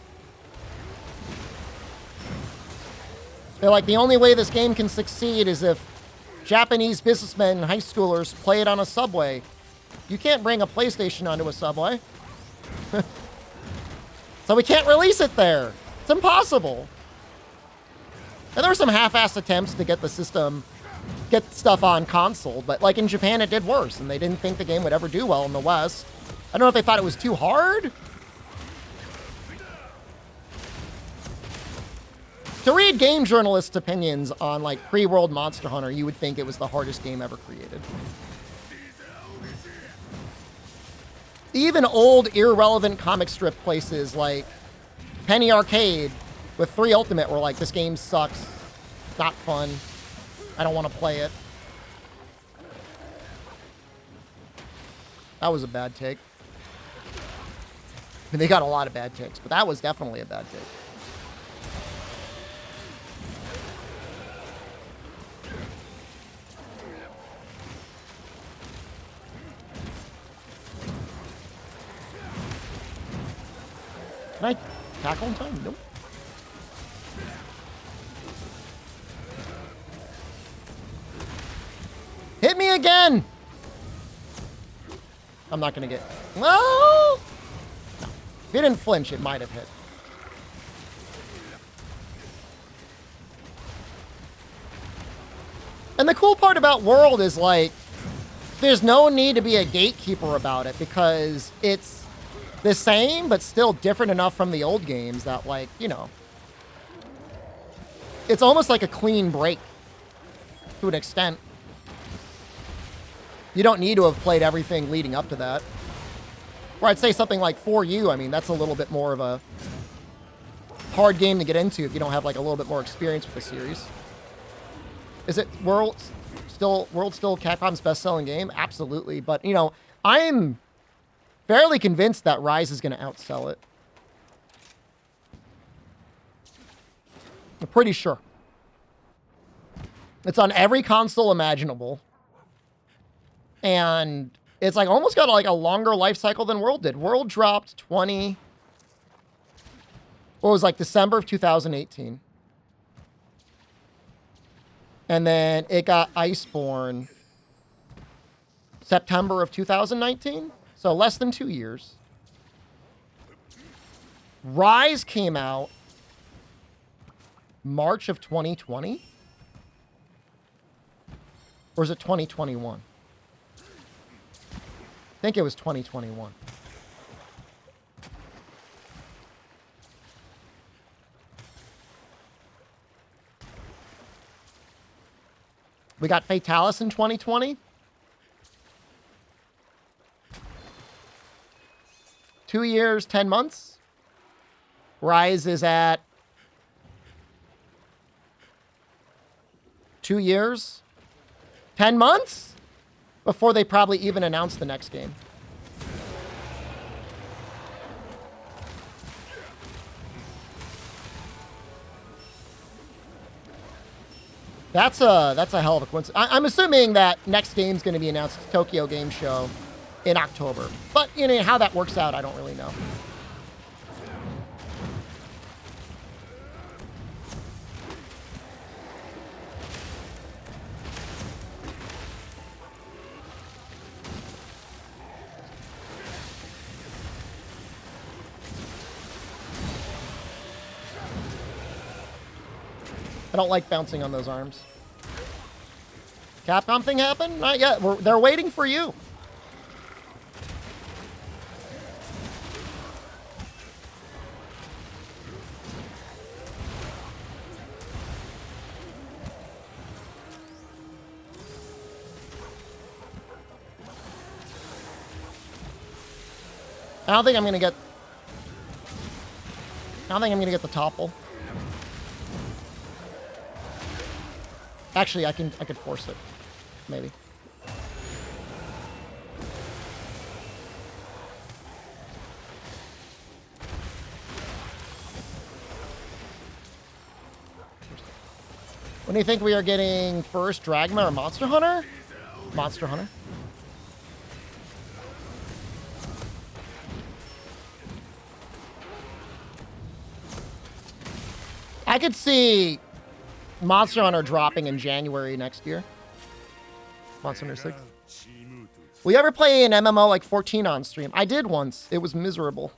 They're like, the only way this game can succeed is if Japanese businessmen and high schoolers play it on a subway. You can't bring a PlayStation onto a subway. So we can't release it there. It's impossible. And there were some half-assed attempts to get the system, get stuff on console, but like in Japan it did worse, and they didn't think the game would ever do well in the West. I don't know if they thought it was too hard. To read game journalists' opinions on like pre-World Monster Hunter, you would think it was the hardest game ever created. Even old, irrelevant comic strip places like Penny Arcade with 3 Ultimate were like, this game sucks. Not fun. I don't want to play it. That was a bad take. I mean, they got a lot of bad takes, but that was definitely a bad take. Can I tackle in time? Nope. Hit me again! I'm not gonna get... No! No. If he didn't flinch, it might have hit. And the cool part about World is, like, there's no need to be a gatekeeper about it because it's the same, but still different enough from the old games that, like, you know, it's almost like a clean break to an extent. You don't need to have played everything leading up to that. Or I'd say something like For You, I mean, that's a little bit more of a hard game to get into if you don't have, like, a little bit more experience with the series. Is it World still Capcom's best-selling game? Absolutely. But, you know, I'm fairly convinced that Rise is going to outsell it. I'm pretty sure. It's on every console imaginable. And it's like almost got like a longer life cycle than World did. World dropped what was like December of 2018. And then it got Iceborne September of 2019. So less than 2 years. Rise came out March of 2020? Or is it 2021? I think it was 2021. We got Fatalis in 2020. 2 years, 10 months. Rise is at 2 years, 10 months before they probably even announce the next game. That's a hell of a coincidence. I'm assuming that next game's going to be announced at Tokyo Game Show in October. But, you know, how that works out, I don't really know. I don't like bouncing on those arms. Capcom thing happened? Not yet. They're waiting for you. I don't think I'm gonna get the topple. Actually, I could force it. Maybe. When do you think we are getting first, Dragma or Monster Hunter? Monster Hunter. I could see Monster Hunter dropping in January next year. Monster Hunter 6. Will you ever play an MMO like 14 on stream? I did once. It was miserable.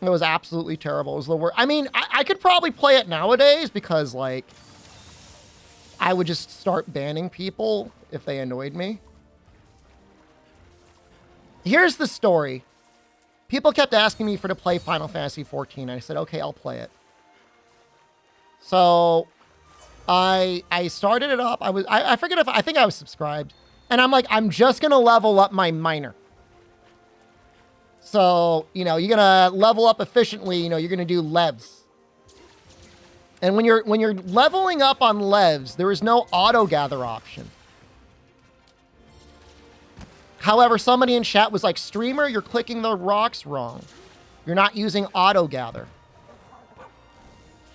It was absolutely terrible. It was the worst. I mean, I could probably play it nowadays because, like, I would just start banning people if they annoyed me. Here's the story. People kept asking me to play Final Fantasy 14. I said, okay, I'll play it. So I started it up. I forget I think I was subscribed. And I'm like, I'm just going to level up my miner. So, you know, you're going to level up efficiently. You know, you're going to do levs. And when you're leveling up on levs, there is no auto gather option. However, somebody in chat was like, streamer, you're clicking the rocks wrong. You're not using auto gather.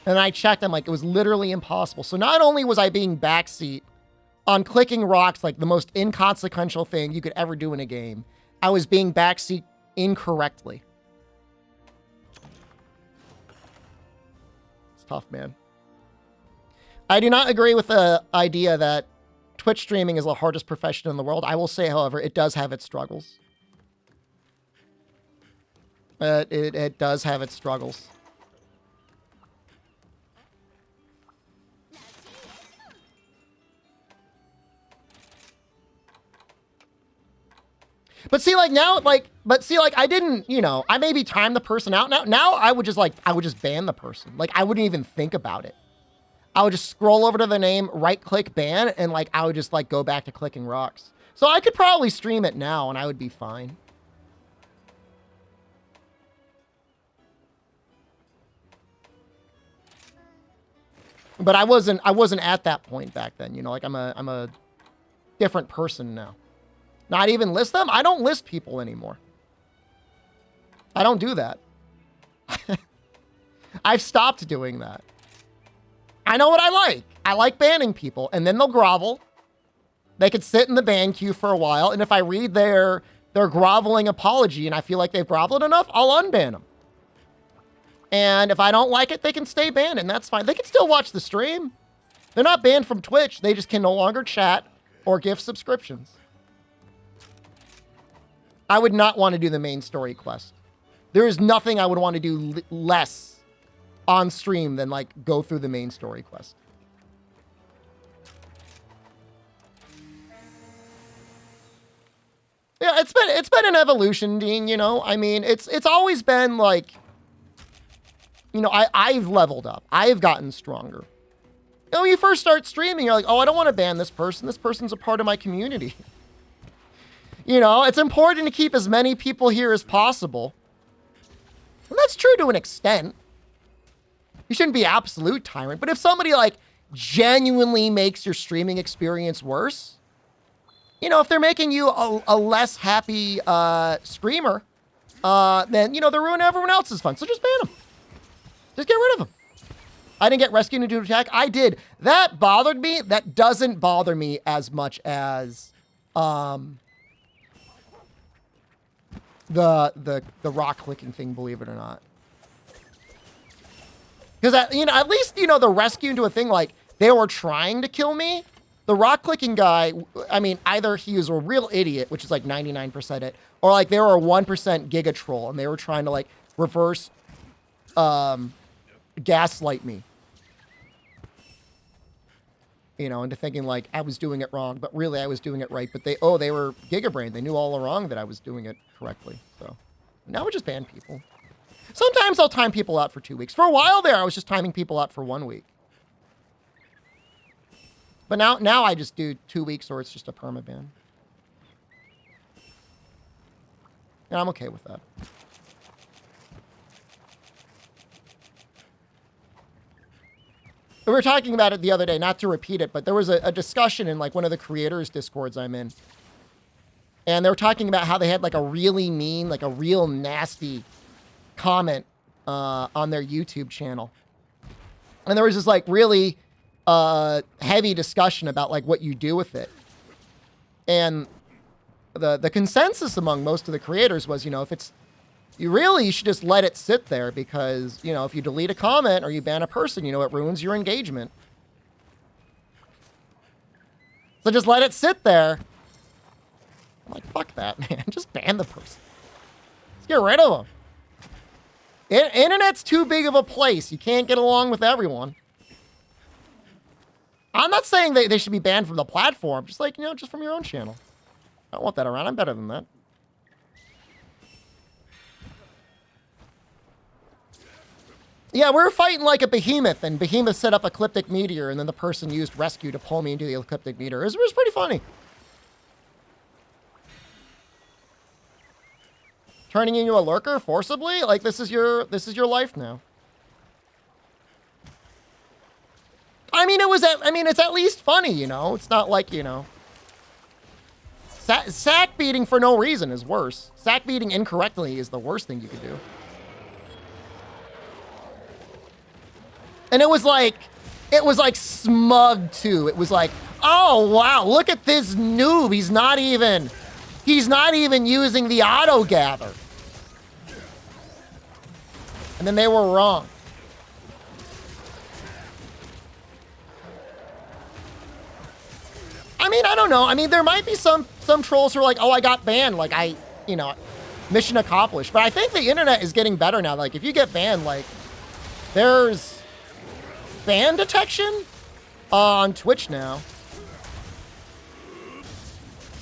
And I checked, I'm like, it was literally impossible. So not only was I being backseat on clicking rocks, like the most inconsequential thing you could ever do in a game, I was being backseat incorrectly. It's tough, man. I do not agree with the idea that Twitch streaming is the hardest profession in the world. I will say, however, it does have its struggles. It does have its struggles. But see, like now, I didn't, you know, I maybe time the person out. Now I would just ban the person. Like, I wouldn't even think about it. I would just scroll over to the name, right click ban, and like, I would just like go back to clicking rocks. So I could probably stream it now and I would be fine. But I wasn't at that point back then, you know, like I'm a different person now. Not even list them? I don't list people anymore. I don't do that. I've stopped doing that. I know what I like. I like banning people, and then they'll grovel. They could sit in the ban queue for a while, and if I read their groveling apology and I feel like they've groveled enough, I'll unban them. And if I don't like it, they can stay banned, and that's fine. They can still watch the stream. They're not banned from Twitch. They just can no longer chat or give subscriptions. I would not want to do the main story quest. There is nothing I would want to do less on stream than like go through the main story quest. Yeah, it's been an evolution, Dean, you know? I mean, it's always been like, you know, I've leveled up. I've gotten stronger. You know, when you first start streaming, you're like, oh, I don't want to ban this person. This person's a part of my community. You know, it's important to keep as many people here as possible. And that's true to an extent. You shouldn't be absolute tyrant, but if somebody like genuinely makes your streaming experience worse, you know, if they're making you a less happy streamer, then, you know, they're ruining everyone else's fun. So just ban them. Just get rid of them. I didn't get rescued into an attack. I did. That bothered me. That doesn't bother me as much as the rock clicking thing, believe it or not. Because, you know, at least, you know, the rescue into a thing, like, they were trying to kill me. The rock clicking guy, I mean, either he was a real idiot, which is like 99% it, or like they were a 1% giga troll and they were trying to like reverse gaslight me. You know, into thinking like I was doing it wrong, but really I was doing it right. But they were gigabrain. They knew all along that I was doing it correctly. So now we just ban people. Sometimes I'll time people out for 2 weeks. For a while there, I was just timing people out for 1 week. But now I just do 2 weeks or it's just a permaban. And I'm okay with that. We were talking about it the other day, not to repeat it, but there was a discussion in like one of the creators' Discords I'm in. And they were talking about how they had like a really mean, like a real nasty comment on their YouTube channel. And there was this like really heavy discussion about like what you do with it. And the consensus among most of the creators was, you know, if it's, you should just let it sit there because, you know, if you delete a comment or you ban a person, you know, it ruins your engagement. So just let it sit there. I'm like, fuck that, man. Just ban the person. Let's get rid of them. Internet's too big of a place. You can't get along with everyone. I'm not saying they should be banned from the platform. Just like, you know, just from your own channel. I don't want that around. I'm better than that. Yeah, we were fighting like a behemoth, and behemoth set up ecliptic meteor, and then the person used rescue to pull me into the ecliptic meteor. It was pretty funny. Turning into a lurker forcibly? Like this is your life now. I mean, it's at least funny, you know? It's not like, you know. Sack beating for no reason is worse. Sack beating incorrectly is the worst thing you could do. And it was like smug too. It was like, oh wow, look at this noob. He's not even using the auto gather. And then they were wrong. I mean, I don't know. I mean, there might be some trolls who are like, oh, I got banned. Like you know, mission accomplished. But I think the internet is getting better now. Like if you get banned, like there's ban detection on Twitch now.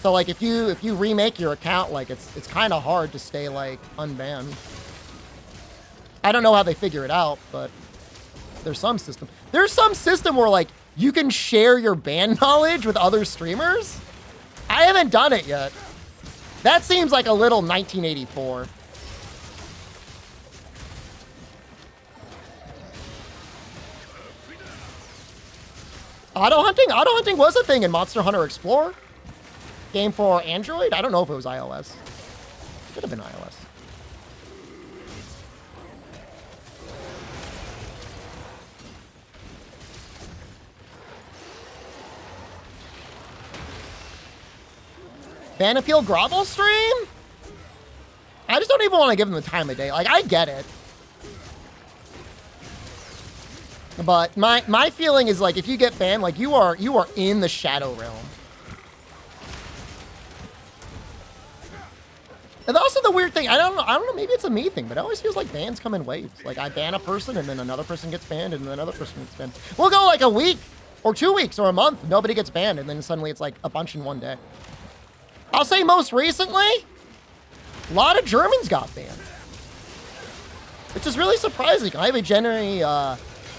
So like if you remake your account, like it's kind of hard to stay like unbanned. I don't know how they figure it out, but there's some system. There's some system where like you can share your ban knowledge with other streamers. I haven't done it yet. That seems like a little 1984. Auto hunting was a thing in Monster Hunter Explorer. Game for Android? I don't know if it was iOS. Could have been iOS. Battlefield Grovel stream? I just don't even want to give them the time of day. Like, I get it. But my feeling is like if you get banned, like you are in the shadow realm. And also the weird thing, I don't know, maybe it's a me thing, but it always feels like bans come in waves. Like I ban a person and then another person gets banned and then another person gets banned. We'll go like a week or 2 weeks or a month, nobody gets banned, and then suddenly it's like a bunch in one day. I'll say most recently, a lot of Germans got banned. Which is really surprising. I have a generally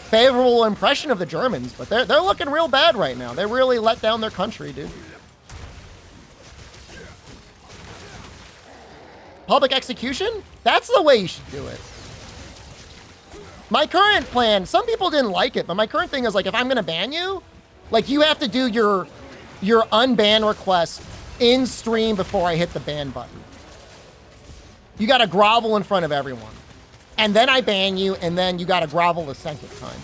favorable impression of the Germans, but they're looking real bad right now. They really let down their country, dude. Public execution? That's the way you should do it. My current plan, some people didn't like it, but my current thing is like, if I'm gonna ban you, like you have to do your unban request in stream before I hit the ban button. You gotta grovel in front of everyone. And then I ban you, and then you gotta grovel the second time.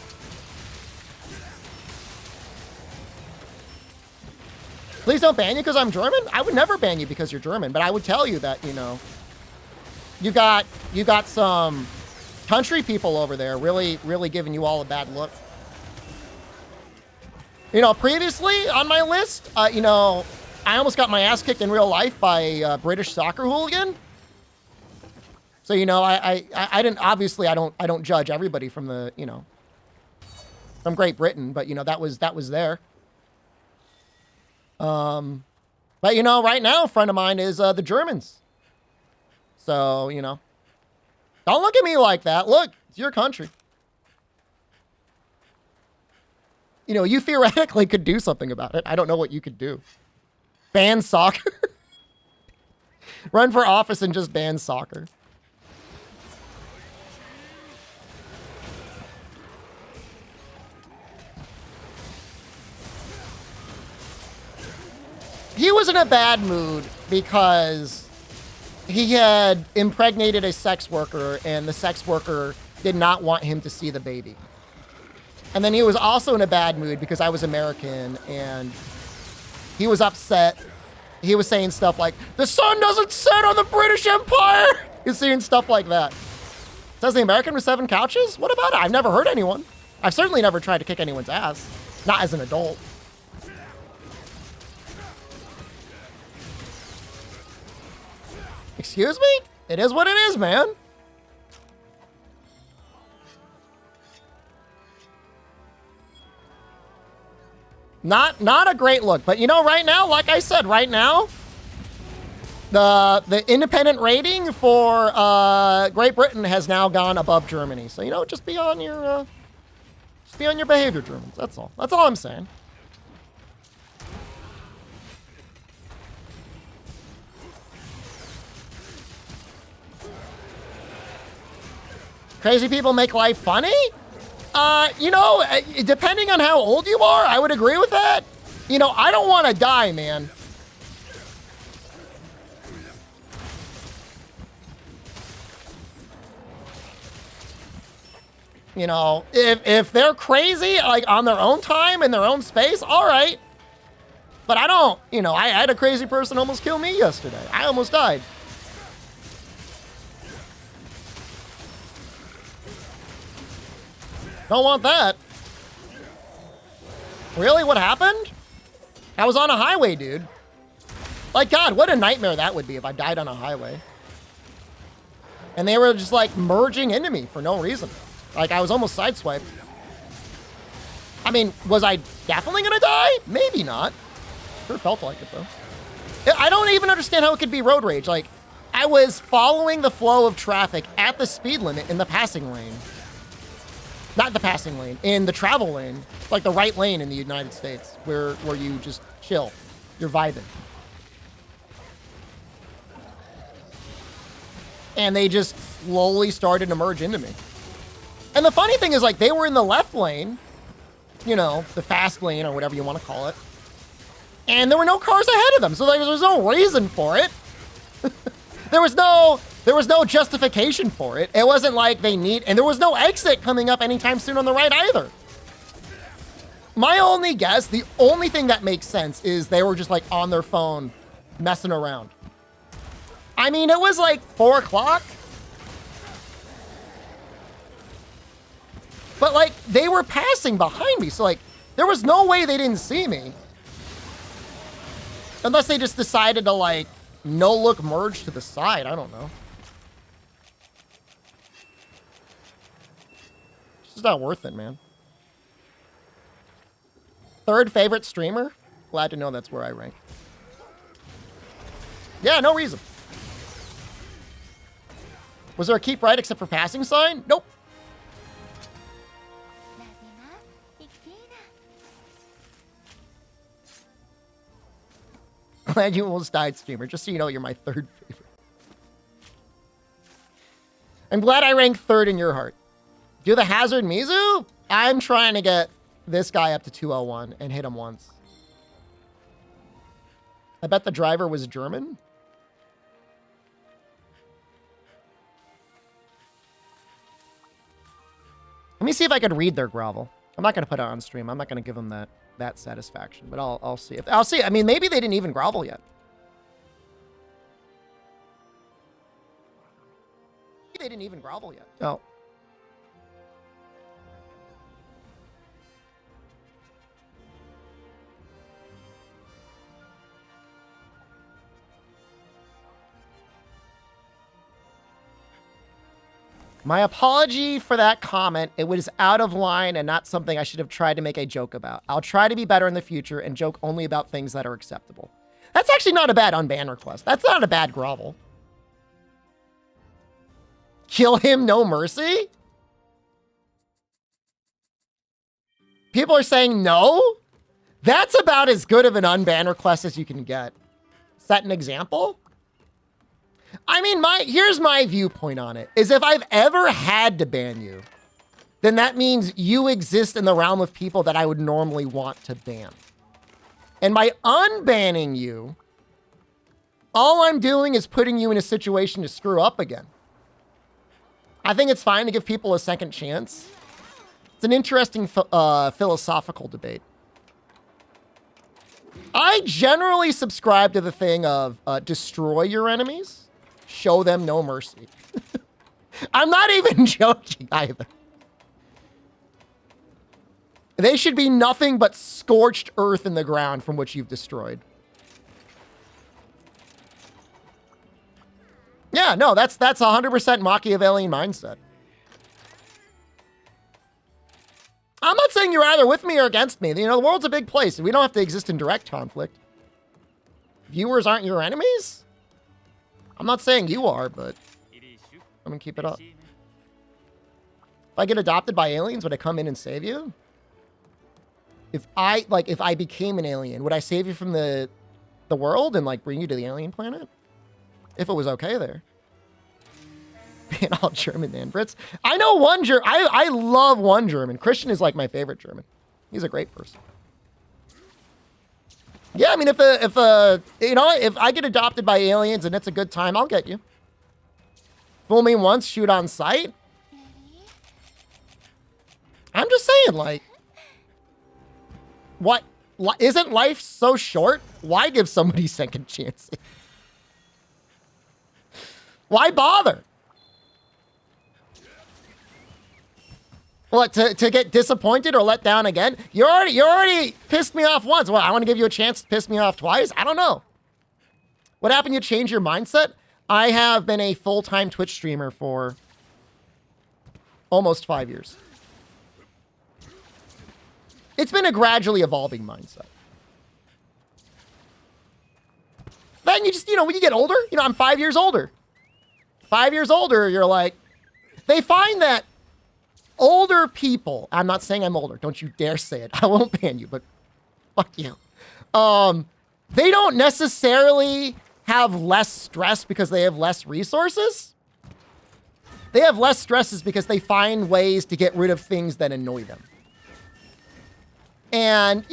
Please don't ban you because I'm German. I would never ban you because you're German, but I would tell you that, you know, you got some country people over there really, really giving you all a bad look. You know, previously on my list, you know, I almost got my ass kicked in real life by a British soccer hooligan. So, you know, I didn't, obviously I don't judge everybody from the, you know, from Great Britain, but you know, that was there. But you know, right now, a friend of mine is the Germans. So, you know, don't look at me like that. Look, it's your country. You know, you theoretically could do something about it. I don't know what you could do. Ban soccer. Run for office and just ban soccer. He was in a bad mood because he had impregnated a sex worker and the sex worker did not want him to see the baby. And then he was also in a bad mood because I was American and he was upset. He was saying stuff like, the sun doesn't set on the British Empire. He's saying stuff like that. Says the American with 7 couches? What about it? I've never heard anyone. I've certainly never tried to kick anyone's ass. Not as an adult. Excuse me? It is what it is, man. Not a great look, but you know, right now, like I said, right now, the independent rating for Great Britain has now gone above Germany. So you know, just be on your behavior, Germans. That's all. That's all I'm saying. Crazy people make life funny? You know, depending on how old you are, I would agree with that. You know, I don't want to die, man. You know, if they're crazy, like on their own time, in their own space, all right. But I don't, you know, I had a crazy person almost kill me yesterday. I almost died. Don't want that. Really? What happened? I was on a highway, dude. Like, God, what a nightmare that would be if I died on a highway. And they were just, like, merging into me for no reason. Like, I was almost sideswiped. I mean, was I definitely gonna die? Maybe not. Sure felt like it, though. I don't even understand how it could be road rage. Like, I was following the flow of traffic at the speed limit in the passing lane. Not the passing lane, in the travel lane, like the right lane in the United States, where you just chill, you're vibing. And they just slowly started to merge into me. And the funny thing is, like, they were in the left lane, you know, the fast lane or whatever you want to call it, and there were no cars ahead of them, so there was no reason for it. There was no justification for it. It wasn't like they need, and there was no exit coming up anytime soon on the right either. My only guess, the only thing that makes sense is they were just like on their phone messing around. I mean, it was like 4 o'clock. But like they were passing behind me. So like there was no way they didn't see me. Unless they just decided to like no look merge to the side. I don't know. It's just not worth it, man. 3rd favorite streamer? Glad to know that's where I rank. Yeah, no reason. Was there a keep right except for passing sign? Nope. Glad you almost died, streamer. Just so you know, you're my 3rd favorite. I'm glad I ranked 3rd in your heart. Do the Hazard Mizu? I'm trying to get this guy up to 201 and hit him once. I bet the driver was German. Let me see if I could read their grovel. I'm not gonna put it on stream. I'm not gonna give them that satisfaction, but I'll see. I'll see. I mean, maybe they didn't even grovel yet. Maybe they didn't even grovel yet. Oh. My apology for that comment. It was out of line and not something I should have tried to make a joke about. I'll try to be better in the future and joke only about things that are acceptable. That's actually not a bad unban request. That's not a bad grovel. Kill him, no mercy? People are saying no? That's about as good of an unban request as you can get. Set an example? I mean, here's my viewpoint on it, is if I've ever had to ban you, then that means you exist in the realm of people that I would normally want to ban. And by unbanning you, all I'm doing is putting you in a situation to screw up again. I think it's fine to give people a second chance. It's an interesting philosophical debate. I generally subscribe to the thing of destroy your enemies. Show them no mercy. I'm not even joking either. They should be nothing but scorched earth in the ground from which you've destroyed. Yeah, no, that's 100% Machiavellian mindset. I'm not saying you're either with me or against me. You know, the world's a big place. We don't have to exist in direct conflict. Viewers aren't your enemies? I'm not saying you are, but I'm gonna keep it up. If I get adopted by aliens, would I come in and save you? If I became an alien, would I save you from the world and like bring you to the alien planet? If it was okay there. Ban all German man Brits. I know one German. I love one German. Christian is like my favorite German. He's a great person. Yeah, I mean, if I get adopted by aliens and it's a good time, I'll get you. Fool me once, shoot on sight. I'm just saying, like, what? Isn't life so short? Why give somebody second chances? Why bother? What, to get disappointed or let down again? You already pissed me off once. Well, I want to give you a chance to piss me off twice? I don't know. What happened? You changed your mindset? I have been a full-time Twitch streamer for almost 5 years. It's been a gradually evolving mindset. Then you just, when you get older, I'm 5 years older. 5 years older, you're like, they find that older people, I'm not saying I'm older, don't you dare say it. I won't ban you, but fuck you. They don't necessarily have less stress because they have less resources. They have less stresses because they find ways to get rid of things that annoy them. And,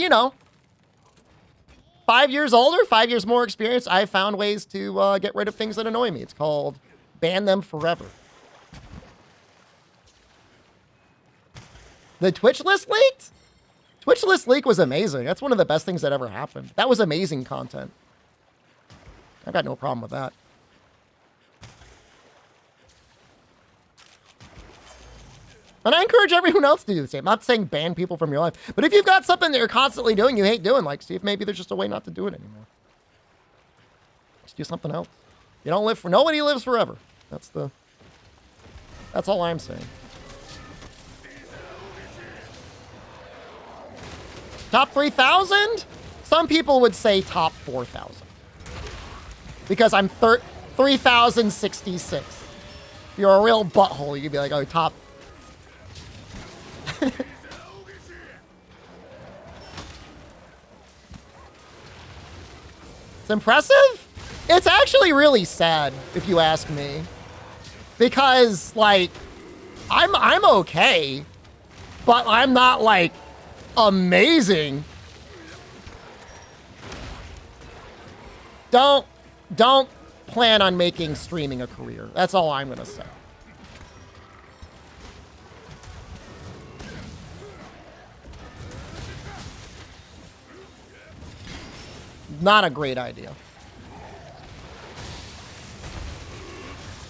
5 years older, 5 years more experience, I've found ways to get rid of things that annoy me. It's called ban them forever. The Twitch list leaked? Twitch list leak was amazing. That's one of the best things that ever happened. That was amazing content. I've got no problem with that. And I encourage everyone else to do the same. I'm not saying ban people from your life. But if you've got something that you're constantly doing, you hate doing, like, see if maybe there's just a way not to do it anymore. Just do something else. You don't live for, nobody lives forever. That's all I'm saying. Top 3,000? Some people would say top 4,000. Because I'm 3,066. If you're a real butthole, you'd be like, oh, top. It's impressive? It's actually really sad, if you ask me. Because, like, I'm okay. But I'm not, like, amazing. Don't plan on making streaming a career. That's all I'm gonna say. Not a great idea.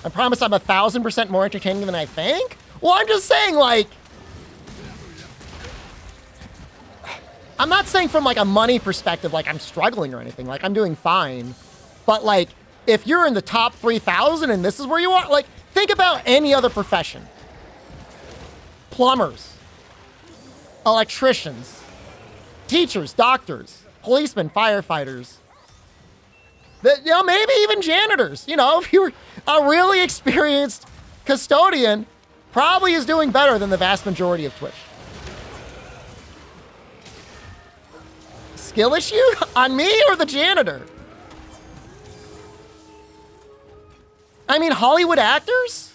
I promise I'm 1,000% more entertaining than I think? Well, I'm just saying, like... I'm not saying from, like, a money perspective, like, I'm struggling or anything. Like, I'm doing fine. But, like, if you're in the top 3,000 and this is where you are, like, think about any other profession. Plumbers. Electricians. Teachers, doctors, policemen, firefighters. You know, maybe even janitors. You know, if you're a really experienced custodian, probably is doing better than the vast majority of Twitch. Skill issue? On me or the janitor? I mean, Hollywood actors?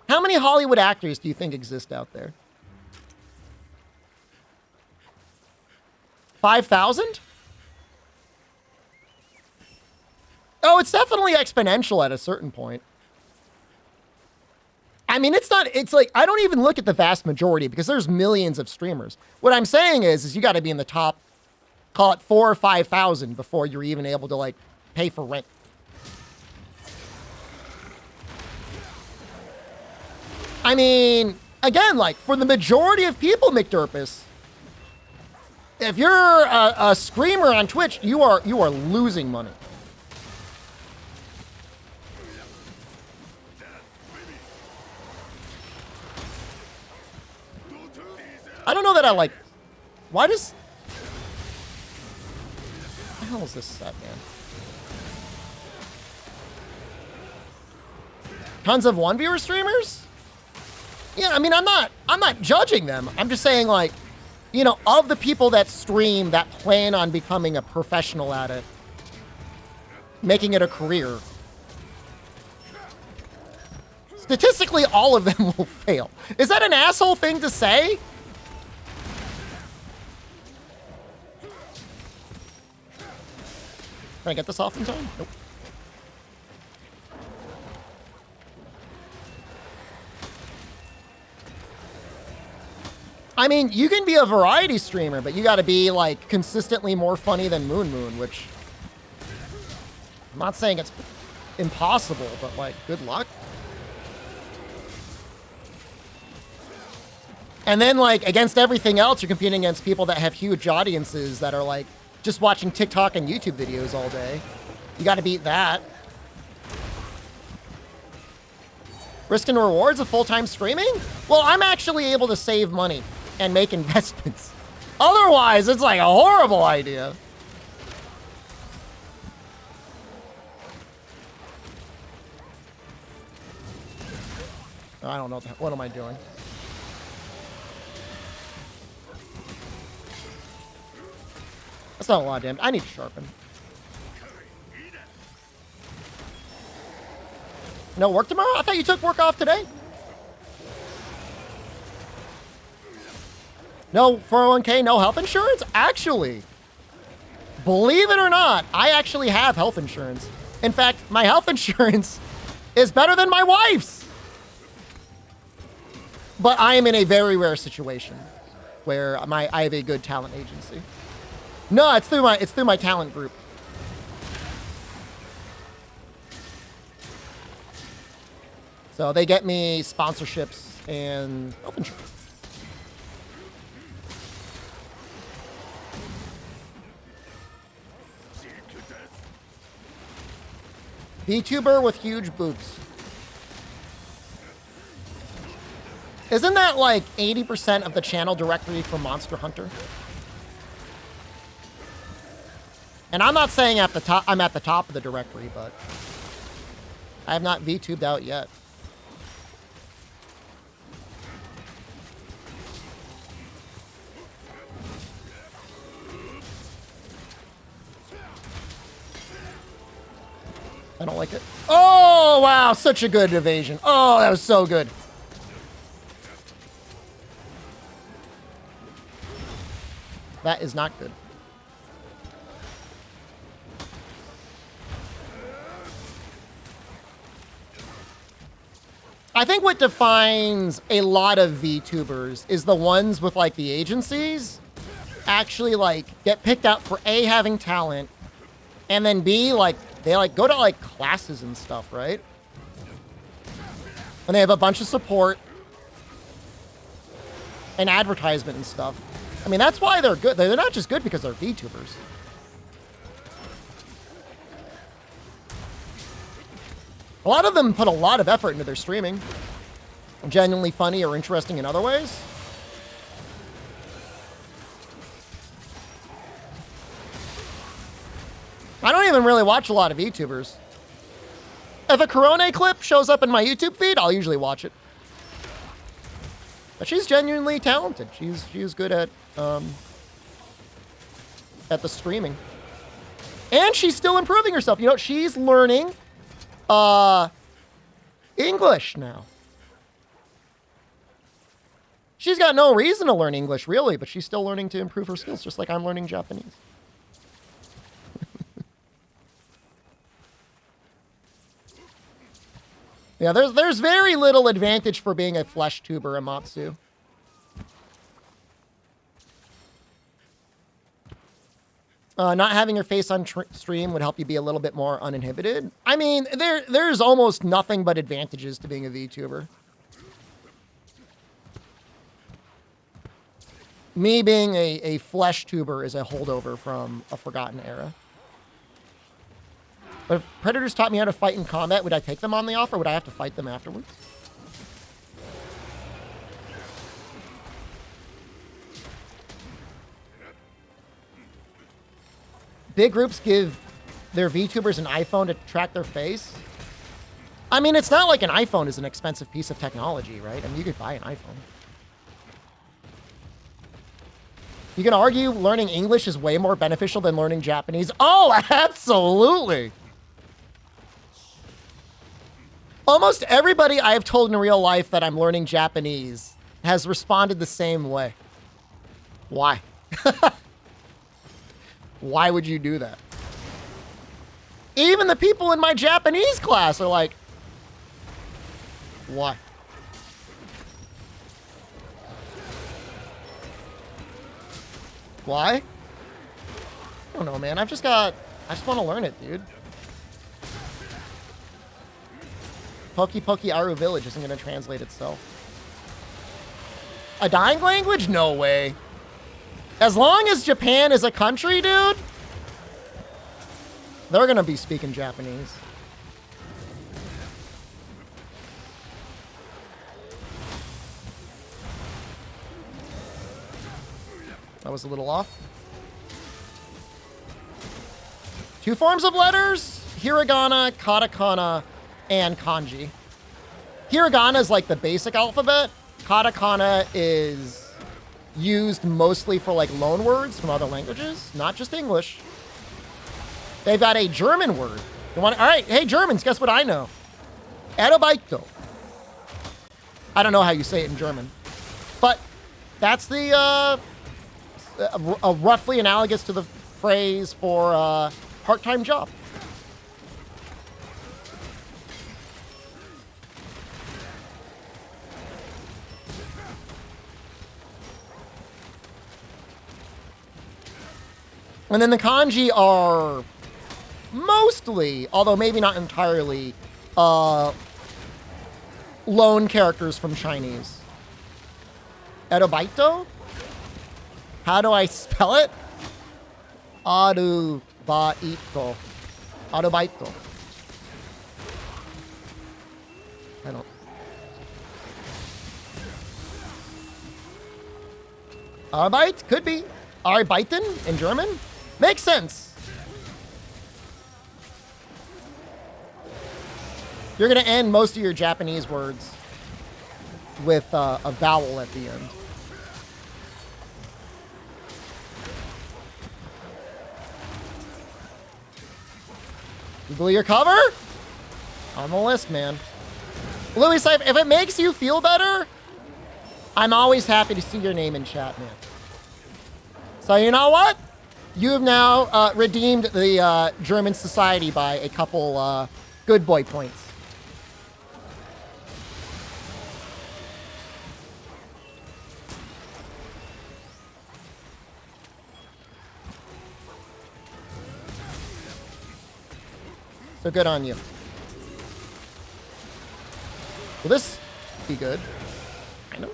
How many Hollywood actors do you think exist out there? 5,000? Oh, it's definitely exponential at a certain point. I mean, it's like, I don't even look at the vast majority because there's millions of streamers. What I'm saying is you got to be in the top, call it 4,000 or 5,000 before you're even able to, like, pay for rent. I mean, again, like, for the majority of people, McDurpus, if you're a screamer on Twitch, you are losing money. I don't know that I like... Why does... What the hell is this set, man? Tons of one viewer streamers? Yeah, I mean, I'm not judging them. I'm just saying, like, you know, of the people that stream that plan on becoming a professional at it, making it a career, statistically, all of them will fail. Is that an asshole thing to say? Can I get this off in time? Nope. I mean, you can be a variety streamer, but you got to be, like, consistently more funny than Moon Moon, which... I'm not saying it's impossible, but, like, good luck. And then, like, against everything else, you're competing against people that have huge audiences that are, like, just watching TikTok and YouTube videos all day. You got to beat that. Risk and rewards of full-time streaming? Well, I'm actually able to save money and make investments. Otherwise, it's like a horrible idea. I don't know. What am I doing? That's not a lot of damage. I need to sharpen. No work tomorrow? I thought you took work off today. No 401k, no health insurance? Actually, believe it or not, I actually have health insurance. In fact, my health insurance is better than my wife's. But I am in a very rare situation where I have a good talent agency. No, it's through my talent group. So they get me sponsorships and health insurance. VTuber with huge boobs. Isn't that like 80% of the channel directory for Monster Hunter? And I'm not saying at the top, I'm at the top of the directory, but I have not VTubed out yet. I don't like it. Oh, wow. Such a good evasion. Oh, that was so good. That is not good. I think what defines a lot of VTubers is the ones with, like, the agencies actually, like, get picked out for A, having talent, And then B, like, they like go to like classes and stuff, right? And they have a bunch of support and advertisement and stuff. I mean, that's why they're good. They're not just good because they're VTubers. A lot of them put a lot of effort into their streaming. Genuinely funny or interesting in other ways. I don't even really watch a lot of YouTubers. If a Corona clip shows up in my YouTube feed, I'll usually watch it. But she's genuinely talented. She's good at the streaming. And she's still improving herself. You know, she's learning English now. She's got no reason to learn English, really, but she's still learning to improve her skills, just like I'm learning Japanese. Yeah, there's very little advantage for being a flesh tuber, Amatsu. Not having your face on stream would help you be a little bit more uninhibited. I mean, there's almost nothing but advantages to being a VTuber. Me being a flesh tuber is a holdover from a forgotten era. But if predators taught me how to fight in combat, would I take them on the offer, or would I have to fight them afterwards? Big groups give their VTubers an iPhone to track their face. I mean, it's not like an iPhone is an expensive piece of technology, right? I mean, you could buy an iPhone. You can argue learning English is way more beneficial than learning Japanese. Oh, absolutely. Almost everybody I've told in real life that I'm learning Japanese has responded the same way. Why? Why would you do that? Even the people in my Japanese class are like, why? Why? I don't know, man. I just want to learn it, dude. Poki Poki Aru Village isn't going to translate itself. A dying language? No way. As long as Japan is a country, dude, they're going to be speaking Japanese. That was a little off. 2 forms of letters: hiragana, katakana, and kanji. Hiragana is like the basic alphabet. Katakana is used mostly for like loan words from other languages, not just English. They've got a German word. All right, hey Germans, guess what I know? Adobaito. I don't know how you say it in German, but that's the roughly analogous to the phrase for part-time job. And then the kanji are mostly, although maybe not entirely, loan characters from Chinese. Adobaito? How do I spell it? Arubaito. Arubaito. I don't. Arbeit? Could be. Arbeiten in German? Makes sense. You're going to end most of your Japanese words with a vowel at the end. You blew your cover? On the list, man. Louis, if it makes you feel better, I'm always happy to see your name in chat, man. So you know what? You have now redeemed the German society by a couple good boy points. So good on you. Will this be good? I know.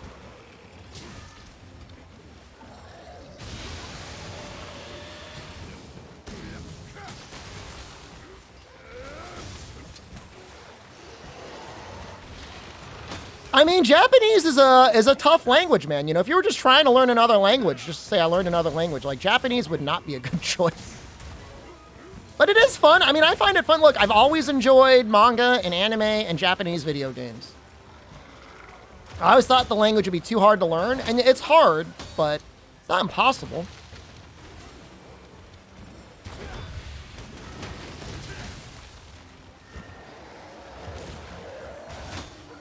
I mean, Japanese is a tough language, man. You know, if you were just trying to learn another language, just say I learned another language, like Japanese would not be a good choice. But it is fun. I mean, I find it fun. Look, I've always enjoyed manga and anime and Japanese video games. I always thought the language would be too hard to learn, and it's hard, but it's not impossible.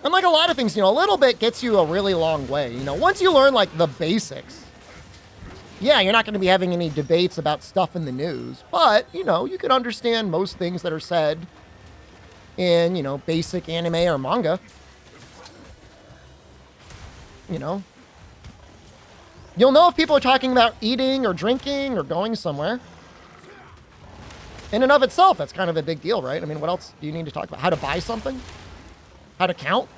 And like a lot of things, you know, a little bit gets you a really long way. You know, once you learn like the basics, yeah, you're not going to be having any debates about stuff in the news, but, you know, you can understand most things that are said in, you know, basic anime or manga. You know, you'll know if people are talking about eating or drinking or going somewhere. In and of itself, that's kind of a big deal, right? I mean, what else do you need to talk about? How to buy something? How to count?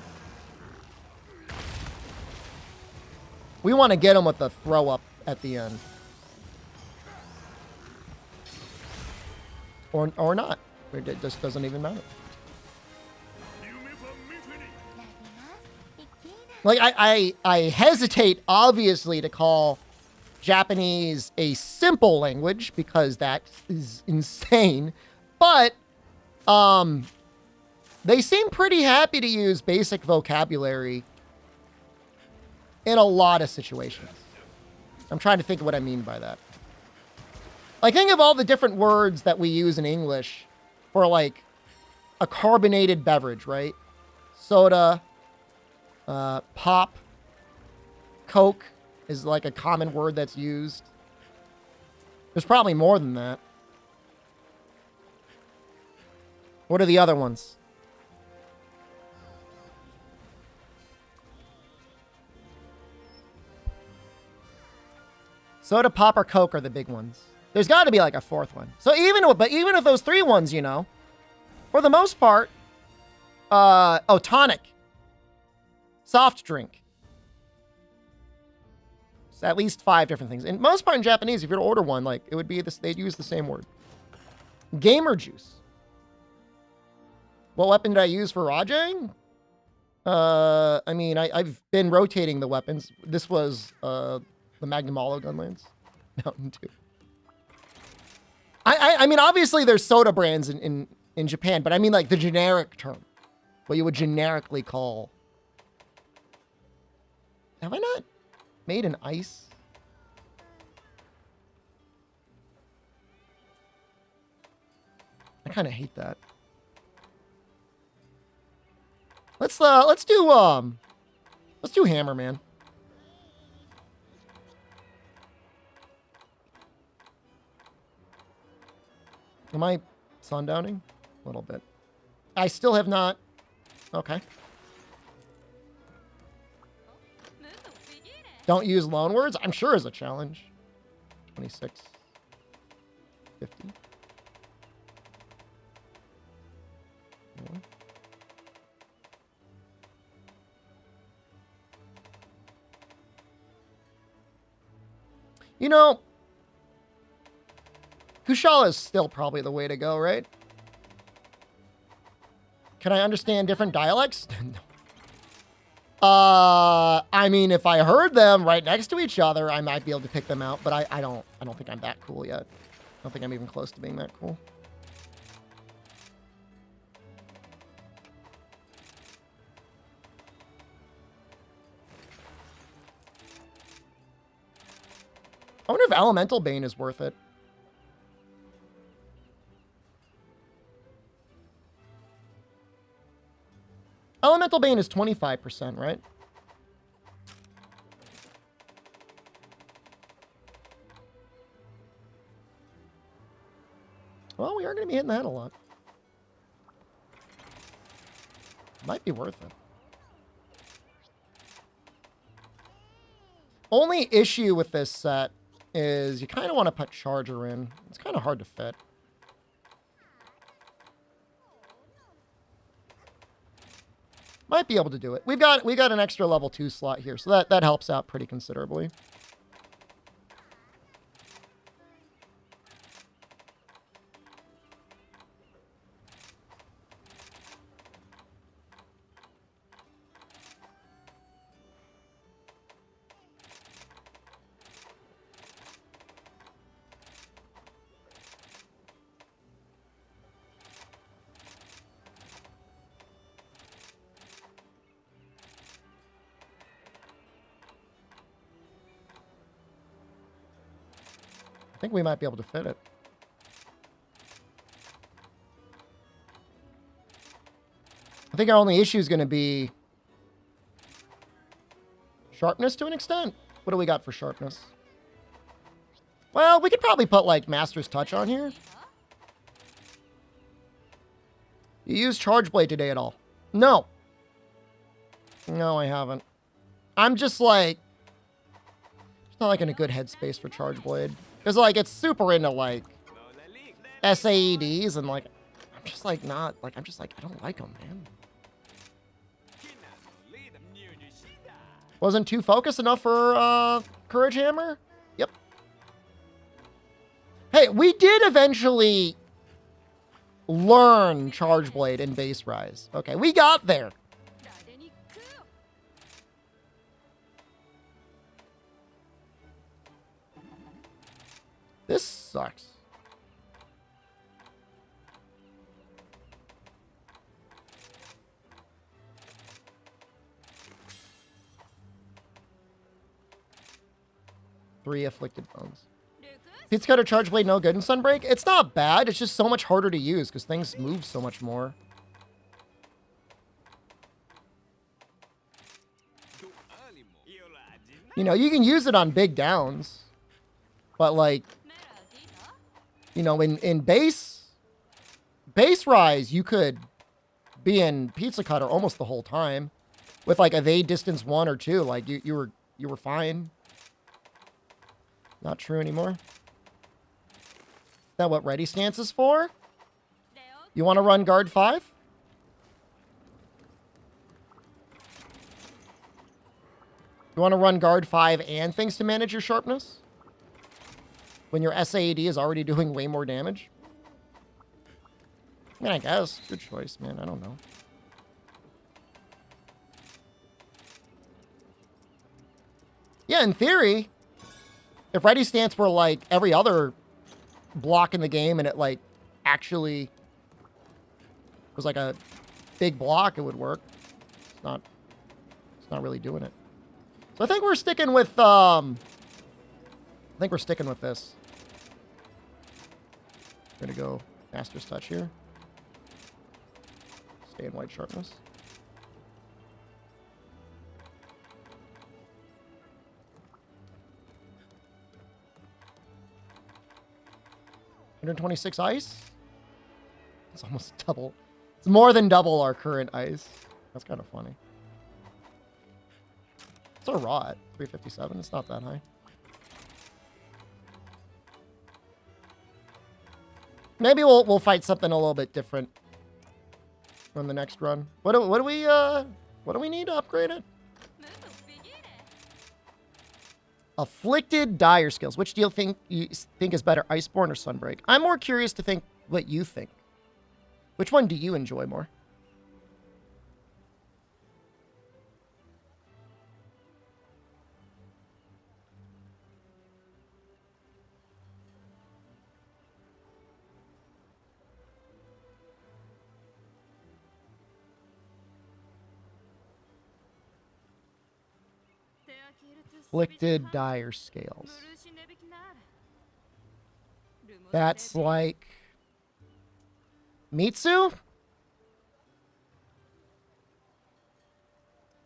We want to get them with the throw up at the end. Or not. It just doesn't even matter. Like, I hesitate, obviously, to call Japanese a simple language because that is insane. But, they seem pretty happy to use basic vocabulary in a lot of situations. I'm trying to think of what I mean by that. Like, think of all the different words that we use in English for, like, a carbonated beverage, right? Soda, pop, Coke is, like, a common word that's used. There's probably more than that. What are the other ones? Soda, pop, or Coke are the big ones. There's got to be like a fourth one. So even with those three ones, you know, for the most part, tonic, soft drink. It's at least 5 different things. And most part in Japanese, if you were to order one, like it would be this, they'd use the same word. Gamer juice. What weapon did I use for Rajang? I mean, I've been rotating the weapons. This was the Magnum Hollow Gunlance. Mountain Dew. I mean, obviously there's soda brands in Japan, but I mean like the generic term. What you would generically call. Have I not made an ice? I kind of hate that. Let's do hammer, man. Am I sundowning? A little bit. I still have not. Okay. Don't use loan words? I'm sure is a challenge. 26. 50. Yeah. You know, Kushala is still probably the way to go, right? Can I understand different dialects? No. I mean, if I heard them right next to each other, I might be able to pick them out, but I don't think I'm that cool yet. I don't think I'm even close to being that cool. I wonder if Elemental Bane is worth it. Elemental Bane is 25%, right? Well, we are going to be hitting that a lot. Might be worth it. Only issue with this set is you kind of want to put Charger in. It's kind of hard to fit. Might be able to do it. We got an extra level 2 slot here, so that helps out pretty considerably. I think we might be able to fit it. I think our only issue is going to be sharpness to an extent. What do we got for sharpness? Well, we could probably put, like, Master's Touch on here. You used Charge Blade today at all? No. No, I haven't. I'm just, like... It's not, like, in a good headspace for Charge Blade. Because, like, it's super into, like, SAEDs, and, like, I'm just, like, not... Like, I'm just, like, I don't like them, man. Wasn't too focused enough for, Courage Hammer? Yep. Hey, we did eventually learn Charge Blade in Base Rise. Okay, we got there. This sucks. Three Afflicted Bones. Pizza Cutter Charge Blade no good in Sunbreak? It's not bad. It's just so much harder to use because things move so much more. You know, you can use it on big downs. But, like, you know, in base Rise, you could be in Pizza Cutter almost the whole time. With, like, evade distance 1 or 2. Like, you were fine. Not true anymore. Is that what Ready Stance is for? You want to run Guard 5? You want to run Guard 5 and things to manage your sharpness? When your SAED is already doing way more damage? I mean, I guess. Good choice, man. I don't know. Yeah, in theory, if Ready Stance were like every other block in the game and it like actually was like a big block, it would work. It's not really doing it. So I think we're sticking with this. I'm gonna go Master's Touch here. Stay in white sharpness. $126 ice? It's almost double. It's more than double our current ice. That's kind of funny. It's a raw at 357. It's not that high. Maybe we'll fight something a little bit different on the next run. What do we need to upgrade it? Afflicted Dire Skills. Which do you think is better, Iceborne or Sunbreak? I'm more curious to think what you think. Which one do you enjoy more? Afflicted Dire Scales. That's like Mitsu?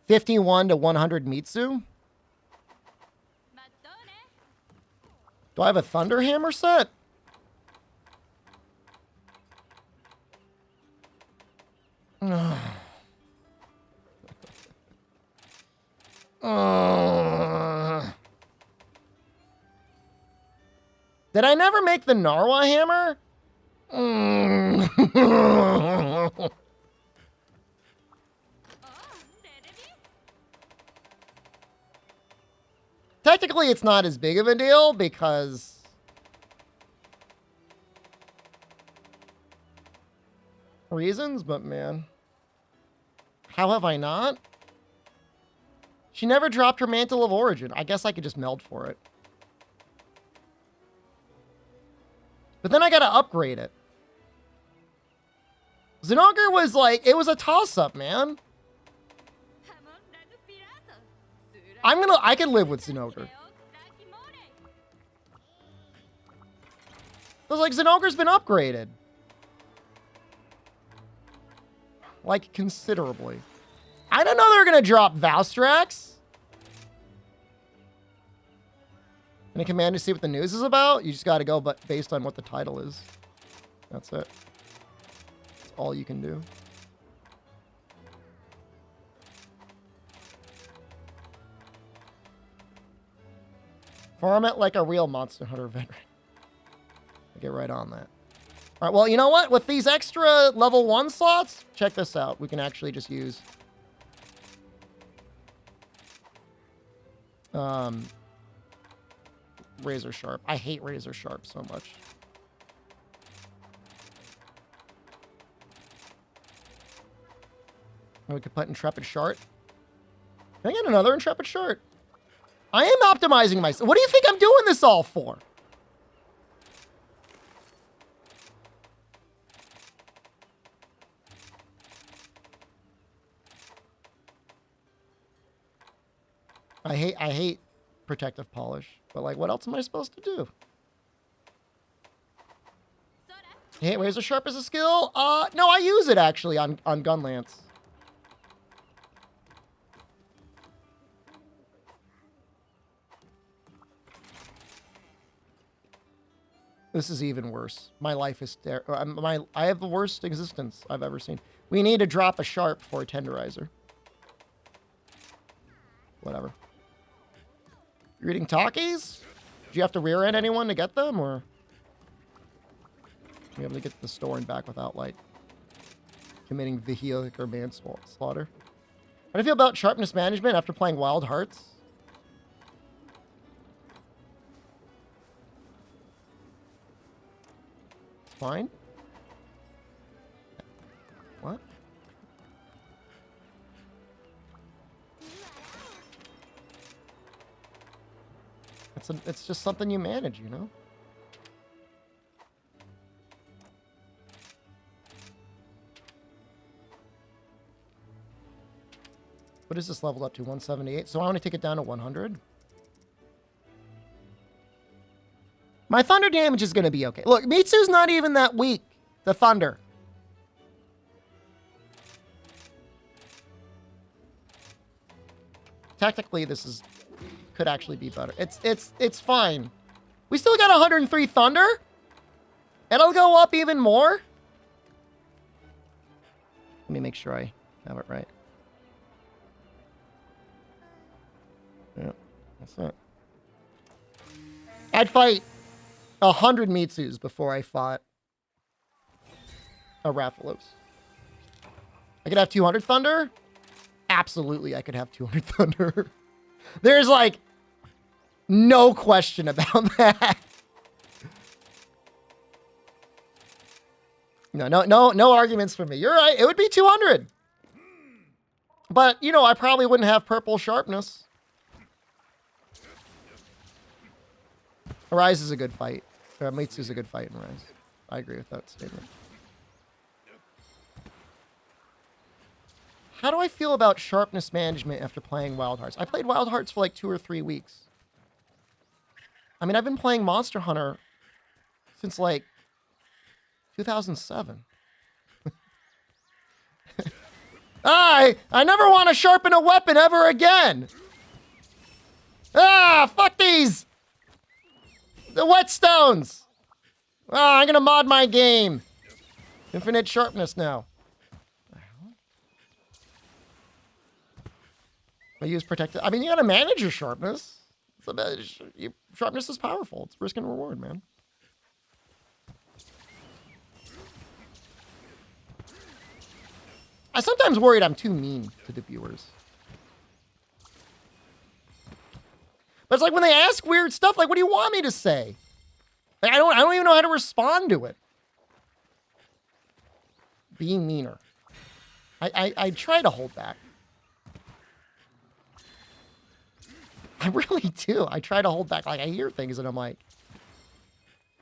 51 to 100 Mitsu? Do I have a Thunderhammer set? Did I never make the Narwa hammer? Technically, it's not as big of a deal because reasons, but man, how have I not? She never dropped her Mantle of Origin. I guess I could just meld for it. But then I gotta upgrade it. Zinogre was like, it was a toss-up, man. I can live with Zinogre. It was like, Zinogre's been upgraded. Like, considerably. I don't know they're gonna drop Valstrax. And a command to see what the news is about? You just gotta go but based on what the title is. That's it. That's all you can do. Farm it like a real Monster Hunter veteran. I'll get right on that. All right, well, you know what? With these extra level 1 slots, check this out. We can actually just use... Razor Sharp. I hate Razor Sharp so much. And we could put Intrepid Shard. Can I get another Intrepid Shard? I am optimizing myself. What do you think I'm doing this all for? I hate protective polish, but like, what else am I supposed to do? You hate Razor Sharp as a skill? No, I use it actually on Gunlance. This is even worse. My life is I have the worst existence I've ever seen. We need to drop a Sharp for a Tenderizer. Whatever. You're eating Takis? Did you have to rear end anyone to get them, or be able to get to the store and back without like committing vehicular manslaughter? How do you feel about sharpness management after playing Wild Hearts? It's fine. What? It's just something you manage, you know? What is this leveled up to? 178? So I want to take it down to 100. My thunder damage is going to be okay. Look, Mitsu's not even that weak. The thunder. Technically, this is... could actually be better. It's fine. We still got 103 thunder. It'll go up even more. Let me make sure I have it right. Yeah, that's it. I'd fight 100 Mitsus before I fought a Rathalos. I could have 200 thunder. Absolutely, I could have 200 thunder. There's like no question about that. No arguments for me. You're right. It would be 200. But, you know, I probably wouldn't have purple sharpness. Arise is a good fight. Mitsu is a good fight in Arise. I agree with that statement. How do I feel about sharpness management after playing Wild Hearts? I played Wild Hearts for like 2 or 3 weeks. I mean, I've been playing Monster Hunter since like 2007. I never want to sharpen a weapon ever again. Ah, fuck these. The whetstones. Ah, I'm going to mod my game. Infinite sharpness now. I use protected. I mean, you got to manage your sharpness. Sharpness is powerful. It's risk and reward, man. I'm sometimes worried I'm too mean to the viewers. But it's like when they ask weird stuff, like, what do you want me to say? Like, I don't even know how to respond to it. Be meaner. I try to hold back. I really do. I try to hold back. Like, I hear things and I'm like,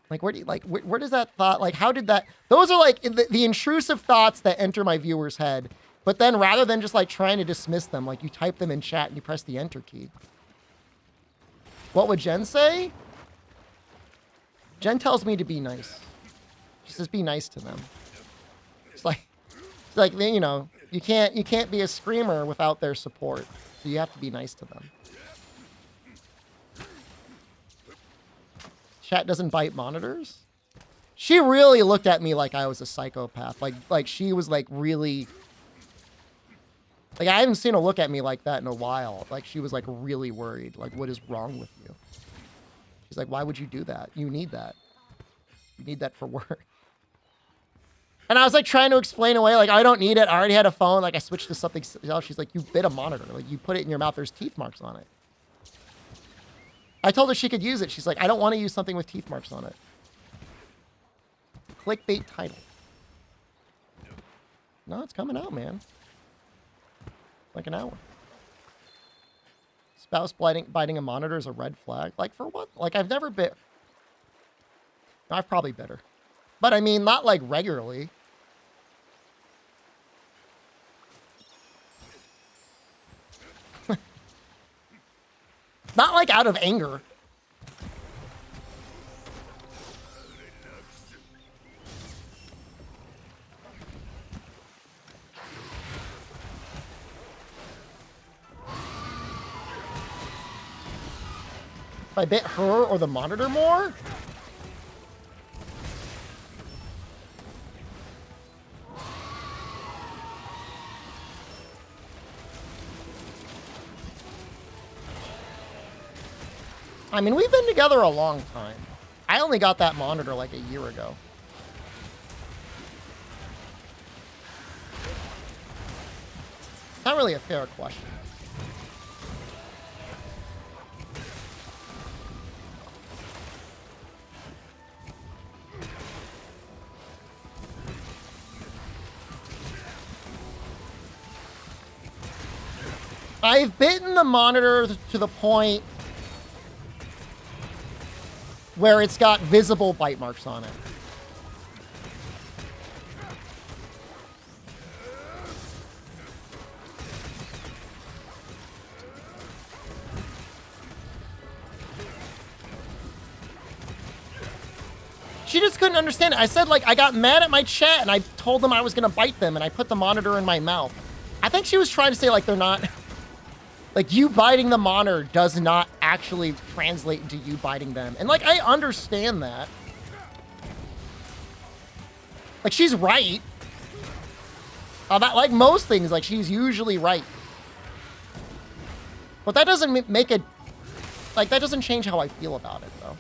where do you, like, where does that thought, like, how did that, those are like the intrusive thoughts that enter my viewer's head. But then rather than just like trying to dismiss them, like you type them in chat and you press the enter key. What would Jen say? Jen tells me to be nice. She says, be nice to them. It's like, you know, you can't be a screamer without their support. So you have to be nice to them. Chat doesn't bite monitors? She really looked at me like I was a psychopath. Like she was like really, like I haven't seen her look at me like that in a while. Like she was like really worried. Like, what is wrong with you? She's like, why would you do that? You need that. You need that for work. And I was like trying to explain away, like, I don't need it. I already had a phone. Like I switched to something else. She's like, you bit a monitor. Like you put it in your mouth. There's teeth marks on it. I told her she could use it. She's like, I don't want to use something with teeth marks on it. Clickbait title. No, it's coming out, man. Like an hour. Spouse biting a monitor is a red flag. Like for what? Like I've never bit. I've probably bit her. But I mean, not like regularly. Not like out of anger. If I bit her or the monitor more? I mean, we've been together a long time. I only got that monitor like a year ago. Not really a fair question. I've bitten the monitor to the point where it's got visible bite marks on it. She just couldn't understand it. I said, like, I got mad at my chat and I told them I was going to bite them and I put the monitor in my mouth. I think she was trying to say, like, they're not... Like, you biting the monitor does not actually translate into you biting them. And, like, I understand that. Like, she's right. About, like, most things, like, she's usually right. But that doesn't make it... Like, that doesn't change how I feel about it, though.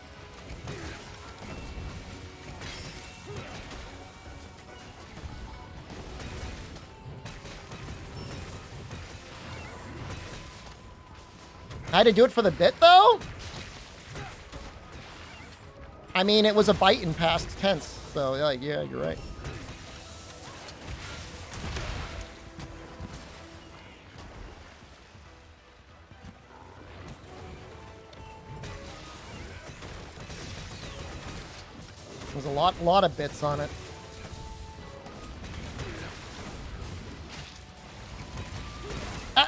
I had to do it for the bit, though? I mean, it was a bite in past tense, so, like, yeah, you're right. There's a lot of bits on it.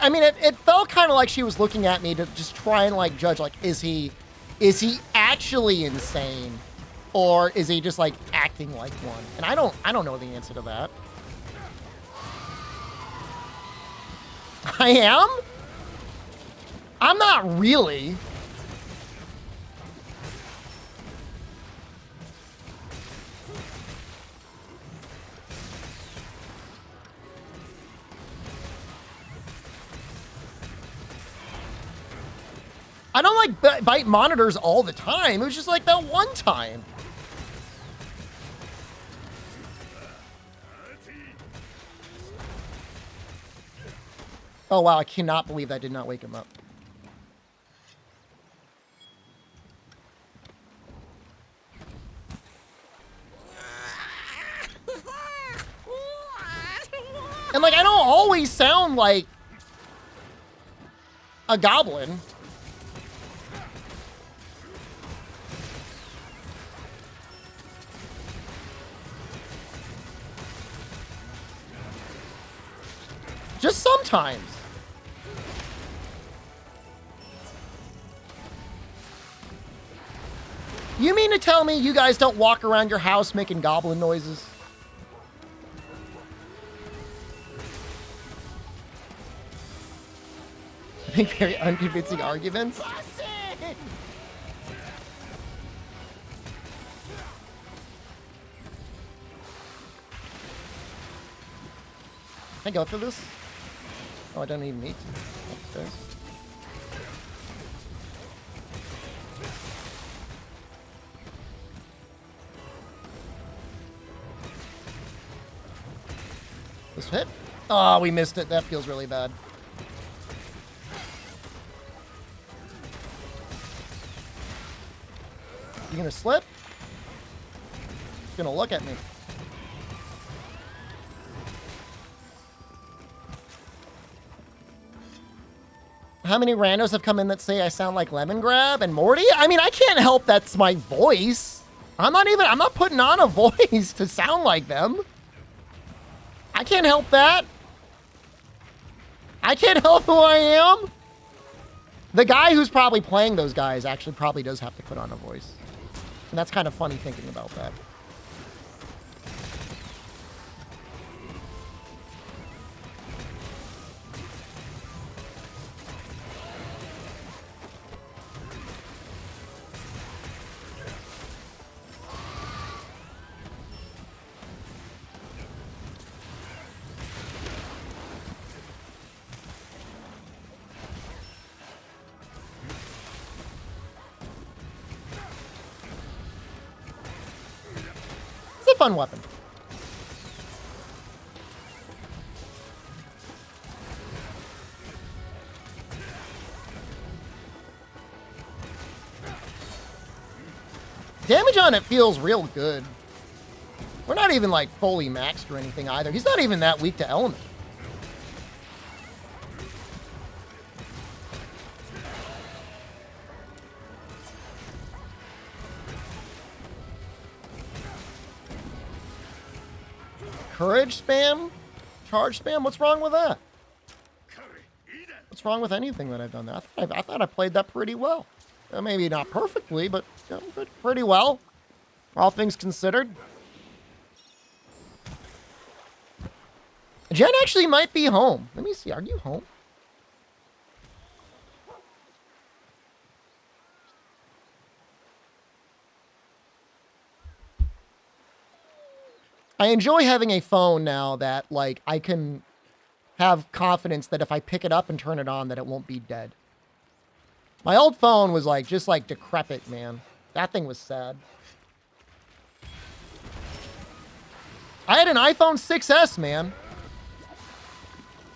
I mean, it felt kind of like she was looking at me to just try and, like, judge, like, is he actually insane? Or is he just, like, acting like one? And I don't know the answer to that. I am? I'm not really. I don't like bite monitors all the time. It was just like that one time. Oh, wow. I cannot believe that did not wake him up. And, like, I don't always sound like a goblin. Just sometimes. You mean to tell me you guys don't walk around your house making goblin noises? I think very unconvincing arguments. Can I go through this? Oh, I don't even need to. Okay. This hit? Oh, we missed it. That feels really bad. You gonna slip? He's gonna look at me. How many randos have come in that say I sound like Lemon Grab and Morty? I mean, I can't help that's my voice. I'm not putting on a voice to sound like them. I can't help that. I can't help who I am. The guy who's probably playing those guys actually probably does have to put on a voice. And that's kind of funny thinking about that. Fun weapon. Damage on it feels real good. We're not even like fully maxed or anything either. He's not even that weak to element. Courage spam? Charge spam? What's wrong with that? What's wrong with anything that I've done there? I thought I played that pretty well. Maybe not perfectly, but pretty well. All things considered. Jen actually might be home. Let me see. Are you home? I enjoy having a phone now that, like, I can have confidence that if I pick it up and turn it on, that it won't be dead. My old phone was, like, just, like, decrepit, man. That thing was sad. I had an iPhone 6S, man.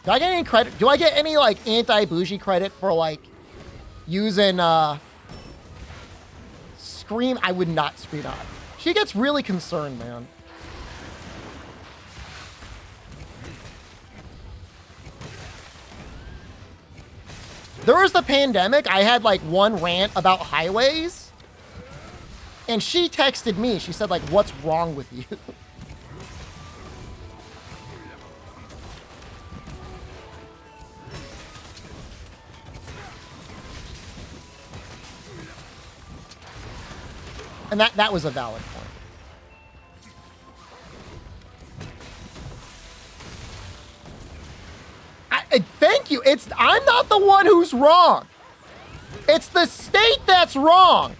Do I get any credit? Do I get any, like, anti-bougie credit for, like, using, Scream? I would not scream out. She gets really concerned, man. There was the pandemic. I had like one rant about highways. And she texted me. She said like, what's wrong with you? And that was a valid point. Thank you. I'm not the one who's wrong. It's the state that's wrong.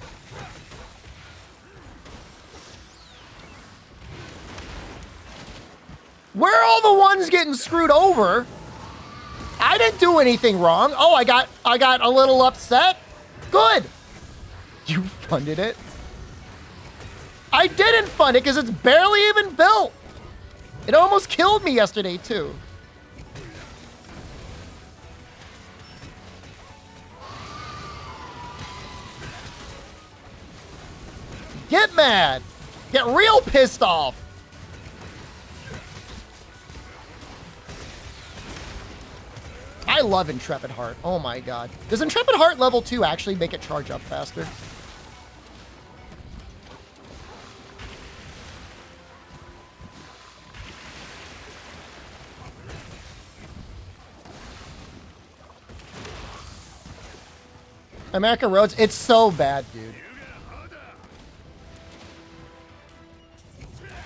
We're all the ones getting screwed over. I didn't do anything wrong. Oh, I got a little upset. Good. You funded it. I didn't fund it because it's barely even built. It almost killed me yesterday too. Get mad. Get real pissed off. love Intrepid Heart. Oh my god. Does Intrepid Heart level 2 actually make it charge up faster? America Roads, it's so bad, dude.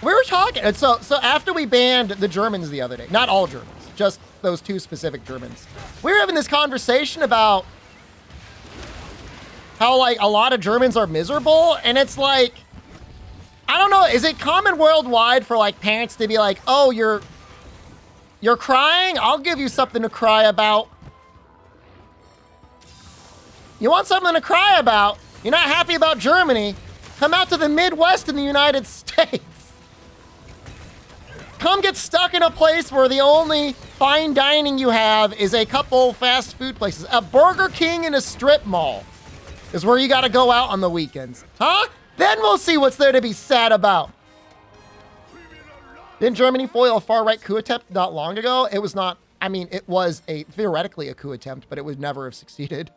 We were talking, and so after we banned the Germans the other day, not all Germans, just those 2 specific Germans, we were having this conversation about how, like, a lot of Germans are miserable, and it's like, I don't know, is it common worldwide for, like, parents to be like, oh, you're crying? I'll give you something to cry about. You want something to cry about? You're not happy about Germany? Come out to the Midwest in the United States. Come get stuck in a place where the only fine dining you have is a couple fast food places. A Burger King and a strip mall is where you gotta go out on the weekends. Huh? Then we'll see what's there to be sad about. Didn't Germany foil a far-right coup attempt not long ago? It was not, I mean, it was theoretically a coup attempt, but it would never have succeeded.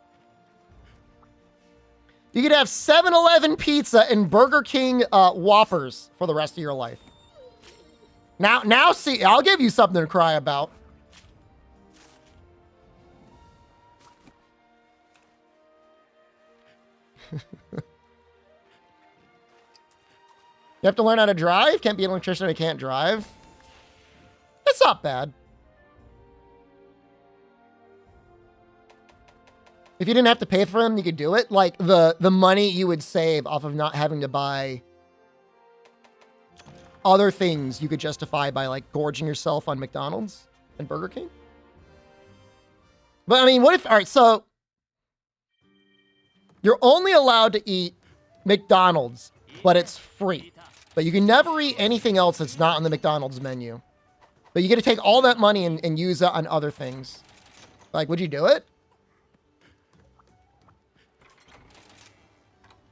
You could have 7-Eleven pizza and Burger King Whoppers for the rest of your life. Now see, I'll give you something to cry about. You have to learn how to drive? Can't be an electrician if you can't drive? It's not bad. If you didn't have to pay for them, you could do it. Like, the money you would save off of not having to buy other things you could justify by, like, gorging yourself on McDonald's and Burger King. But, I mean, what if... All right, so... You're only allowed to eat McDonald's, but it's free. But you can never eat anything else that's not on the McDonald's menu. But you get to take all that money and use it on other things. Like, would you do it?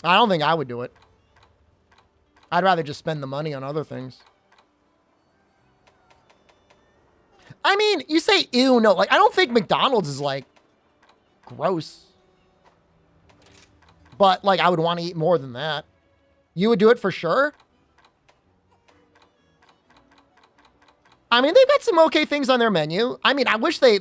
I don't think I would do it. I'd rather just spend the money on other things. I mean, you say, ew, no. Like, I don't think McDonald's is, like, gross. But, like, I would want to eat more than that. You would do it for sure? I mean, they've got some okay things on their menu. I mean, I wish they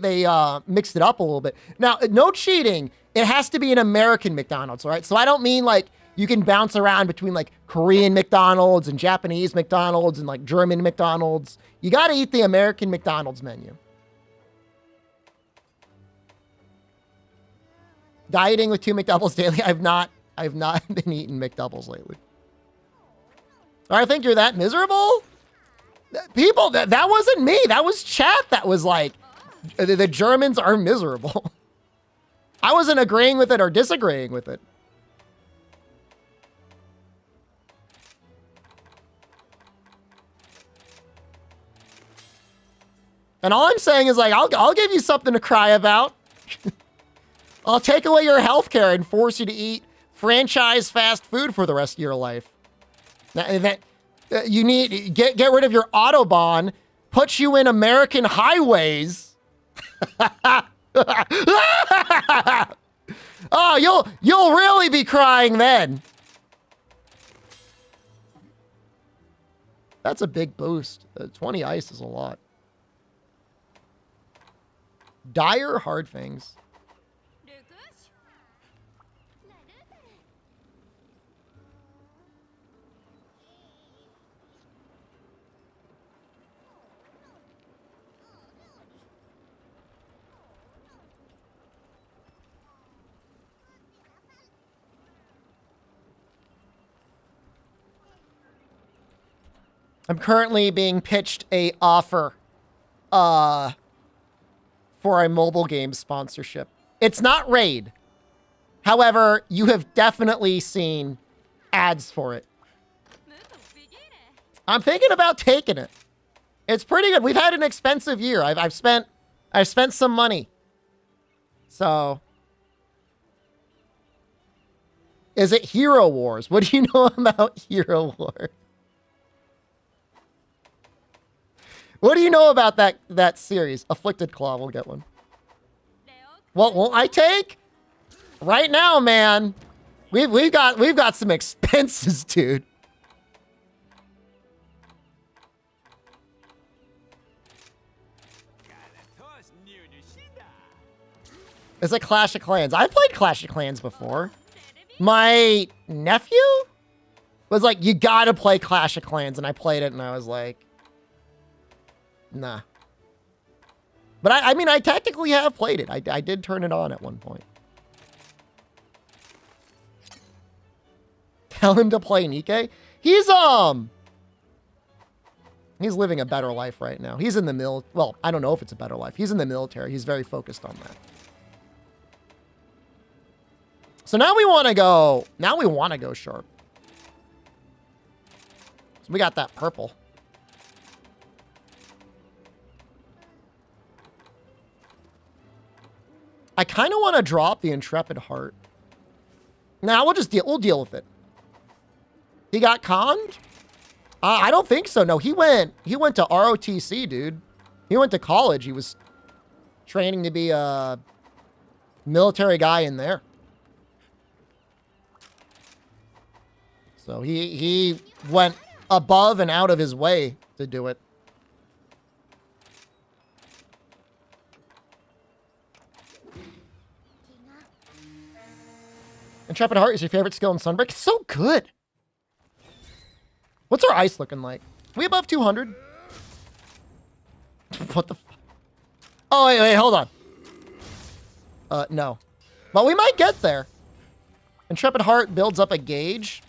mixed it up a little bit. Now, no cheating. It has to be an American McDonald's, all right? So I don't mean, like, you can bounce around between, like, Korean McDonald's and Japanese McDonald's and, like, German McDonald's. You got to eat the American McDonald's menu. Dieting with 2 McDoubles daily. I've not been eating McDoubles lately. I think you're that miserable? People, that wasn't me. That was chat that was like, the Germans are miserable. I wasn't agreeing with it or disagreeing with it. And all I'm saying is, like, I'll give you something to cry about. I'll take away your health care and force you to eat franchise fast food for the rest of your life. You need get rid of your Autobahn, put you in American highways. Oh, you'll really be crying then. That's a big boost. 20 ice is a lot. Dire hard things. I'm currently being pitched a offer for a mobile game sponsorship. It's not Raid. However, you have definitely seen ads for it. I'm thinking about taking it. It's pretty good. We've had an expensive year. I've spent some money. So, is it Hero Wars? What do you know about Hero Wars? What do you know about that series? Afflicted Claw will get one. What won't I take? Right now, man. We've got some expenses, dude. It's like Clash of Clans. I've played Clash of Clans before. My nephew was like, you gotta play Clash of Clans. And I played it and I was like, nah. But I mean, I technically have played it. I did turn it on at one point. Tell him to play Nikkei. He's living a better life right now. He's in the well, I don't know if it's a better life. He's in the military. He's very focused on that. So now we want to go sharp. So we got that purple. I kind of want to drop the Intrepid Heart. Now we'll deal with it. He got conned? I don't think so. No, he went to ROTC, dude. He went to college. He was training to be a military guy in there. So he went above and out of his way to do it. Intrepid Heart is your favorite skill in Sunbreak? It's so good. What's our ice looking like? We above 200? What the f... Oh, wait, hold on. No. But we might get there. Intrepid Heart builds up a gauge.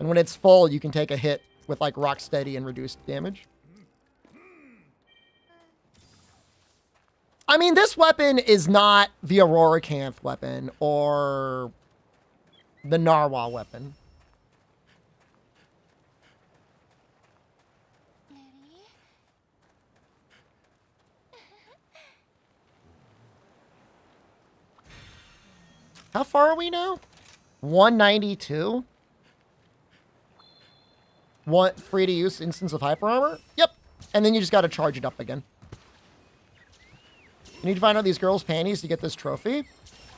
And when it's full, you can take a hit with, like, rock steady and reduced damage. I mean, this weapon is not the Auroracanth weapon or the Narwhal weapon. How far are we now? 192? One free to use instance of hyper armor? Yep. And then you just got to charge it up again. You need to find out these girls' panties to get this trophy.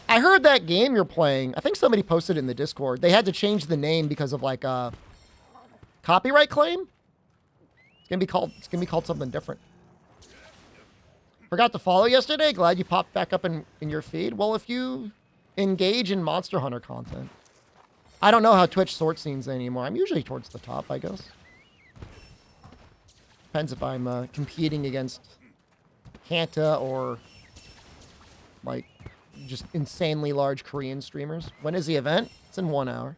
I heard that game you're playing. I think somebody posted it in the Discord. They had to change the name because of like a copyright claim. It's gonna be called something different. Forgot to follow yesterday. Glad you popped back up in your feed. Well, if you engage in Monster Hunter content. I don't know how Twitch sorts scenes anymore. I'm usually towards the top, I guess. Depends if I'm competing against Kanta or like just insanely large Korean streamers. When is the event? It's in 1 hour.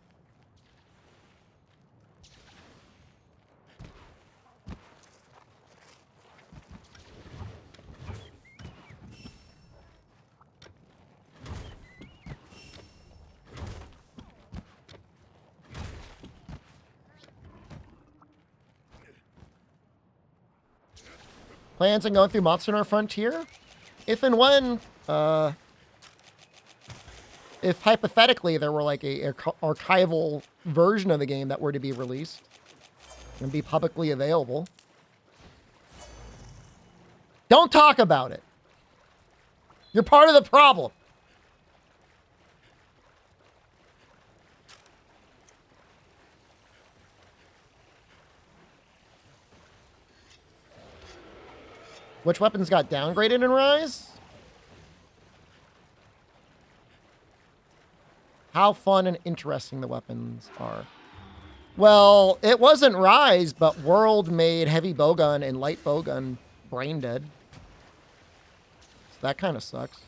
Plans on going through Monster Hunter Frontier? If and when, if hypothetically there were like a archival version of the game that were to be released and be publicly available. Don't talk about it. You're part of the problem. Which weapons got downgraded in Rise? How fun and interesting the weapons are. Well, it wasn't Rise, but World made heavy bowgun and light bowgun brain dead. So that kind of sucks.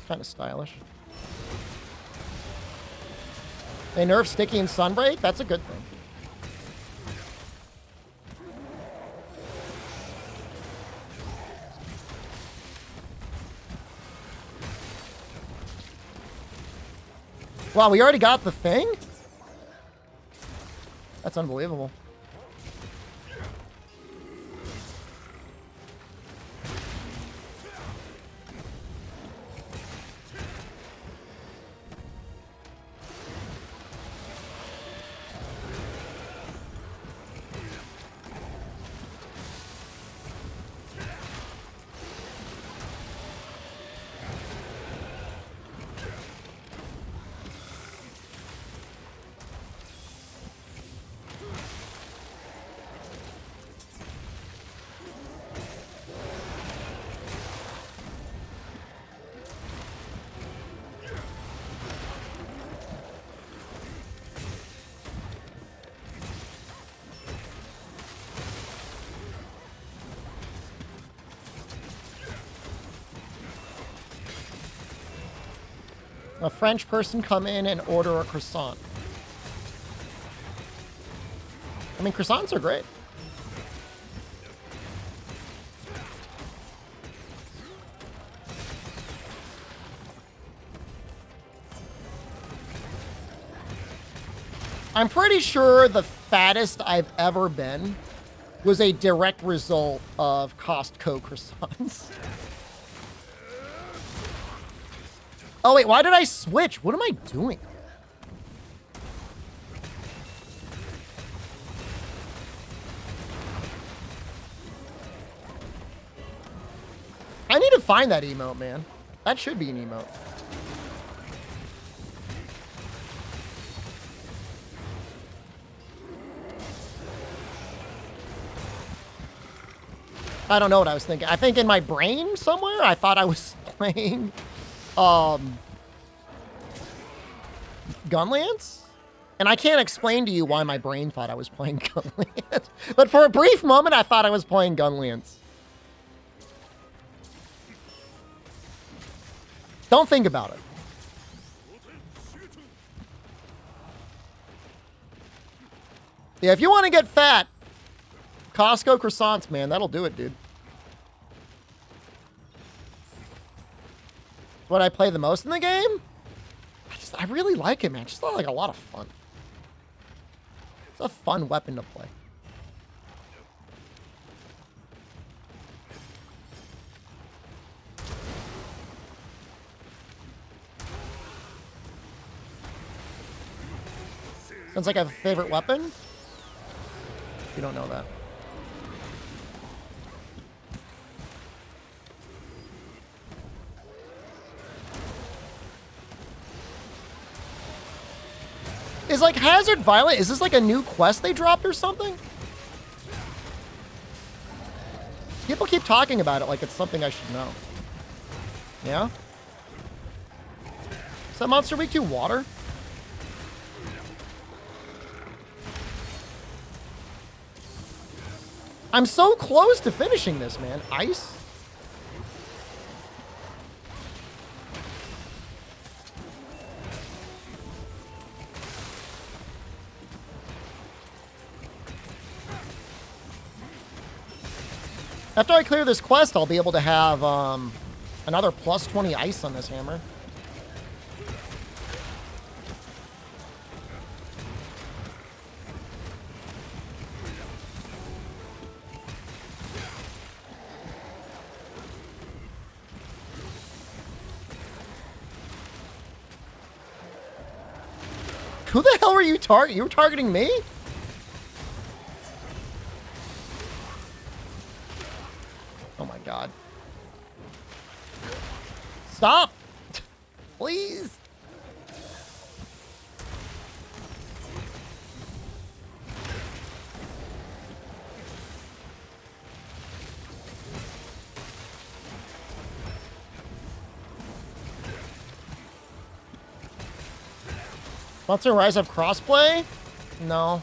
Kind of stylish. They nerf Sticky and Sunbreak? That's a good thing. Wow, we already got the thing? That's unbelievable. A French person come in and order a croissant. I mean, croissants are great. I'm pretty sure the fattest I've ever been was a direct result of Costco croissants. Oh, wait, why did I switch? What am I doing? I need to find that emote, man. That should be an emote. I don't know what I was thinking. I think in my brain somewhere, I thought I was playing Gunlance? And I can't explain to you why my brain thought I was playing Gunlance. But for a brief moment, I thought I was playing Gunlance. Don't think about it. Yeah, if you want to get fat, Costco croissants, man, that'll do it, dude. What I play the most in the game? I really like it, man. Just like a lot of fun. It's a fun weapon to play. Sounds like I have a favorite weapon? You don't know that. Is like Hazard Violet, is this like a new quest they dropped or something? People keep talking about it like it's something I should know. Yeah? Is that Monster Week 2 water? I'm so close to finishing this, man. Ice? After I clear this quest, I'll be able to have another plus 20 ice on this hammer. Who the hell were you targeting? You were targeting me? Oh my god. Stop! Please! Monster Rise of crossplay? No.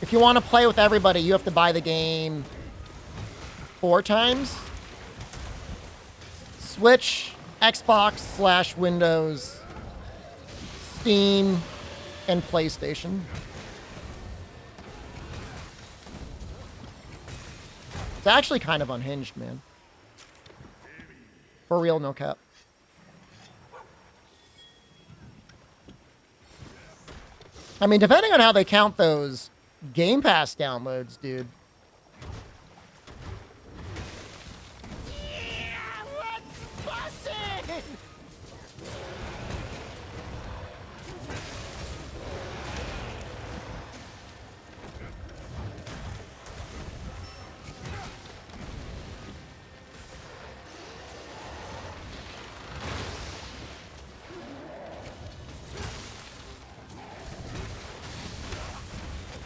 If you want to play with everybody, you have to buy the game 4 times. Switch, Xbox / Windows, Steam, and PlayStation. It's actually kind of unhinged, man. For real, no cap. I mean, depending on how they count those Game Pass downloads, dude. Yeah, what's bussin'?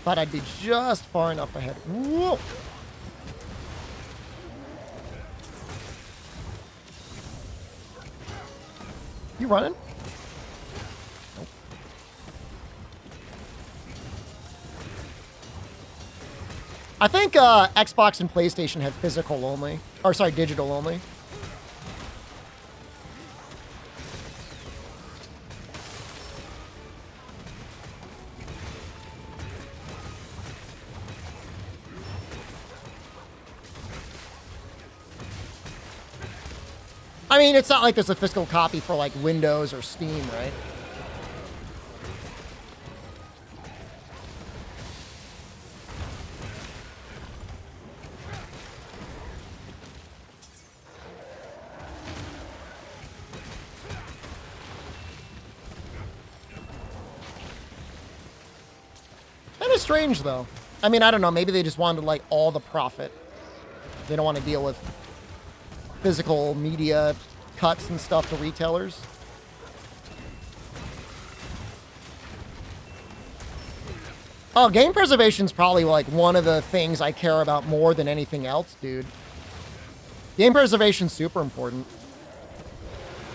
Thought I'd be just far enough ahead. Whoa! You running? Nope. I think Xbox and PlayStation have physical only. Or sorry, digital only. I mean, it's not like there's a physical copy for like Windows or Steam, right? Kind of strange, though. I mean, I don't know. Maybe they just wanted, like, all the profit. They don't want to deal with physical media cuts and stuff to retailers. Oh, game preservation's probably, like, one of the things I care about more than anything else, dude. Game preservation's super important.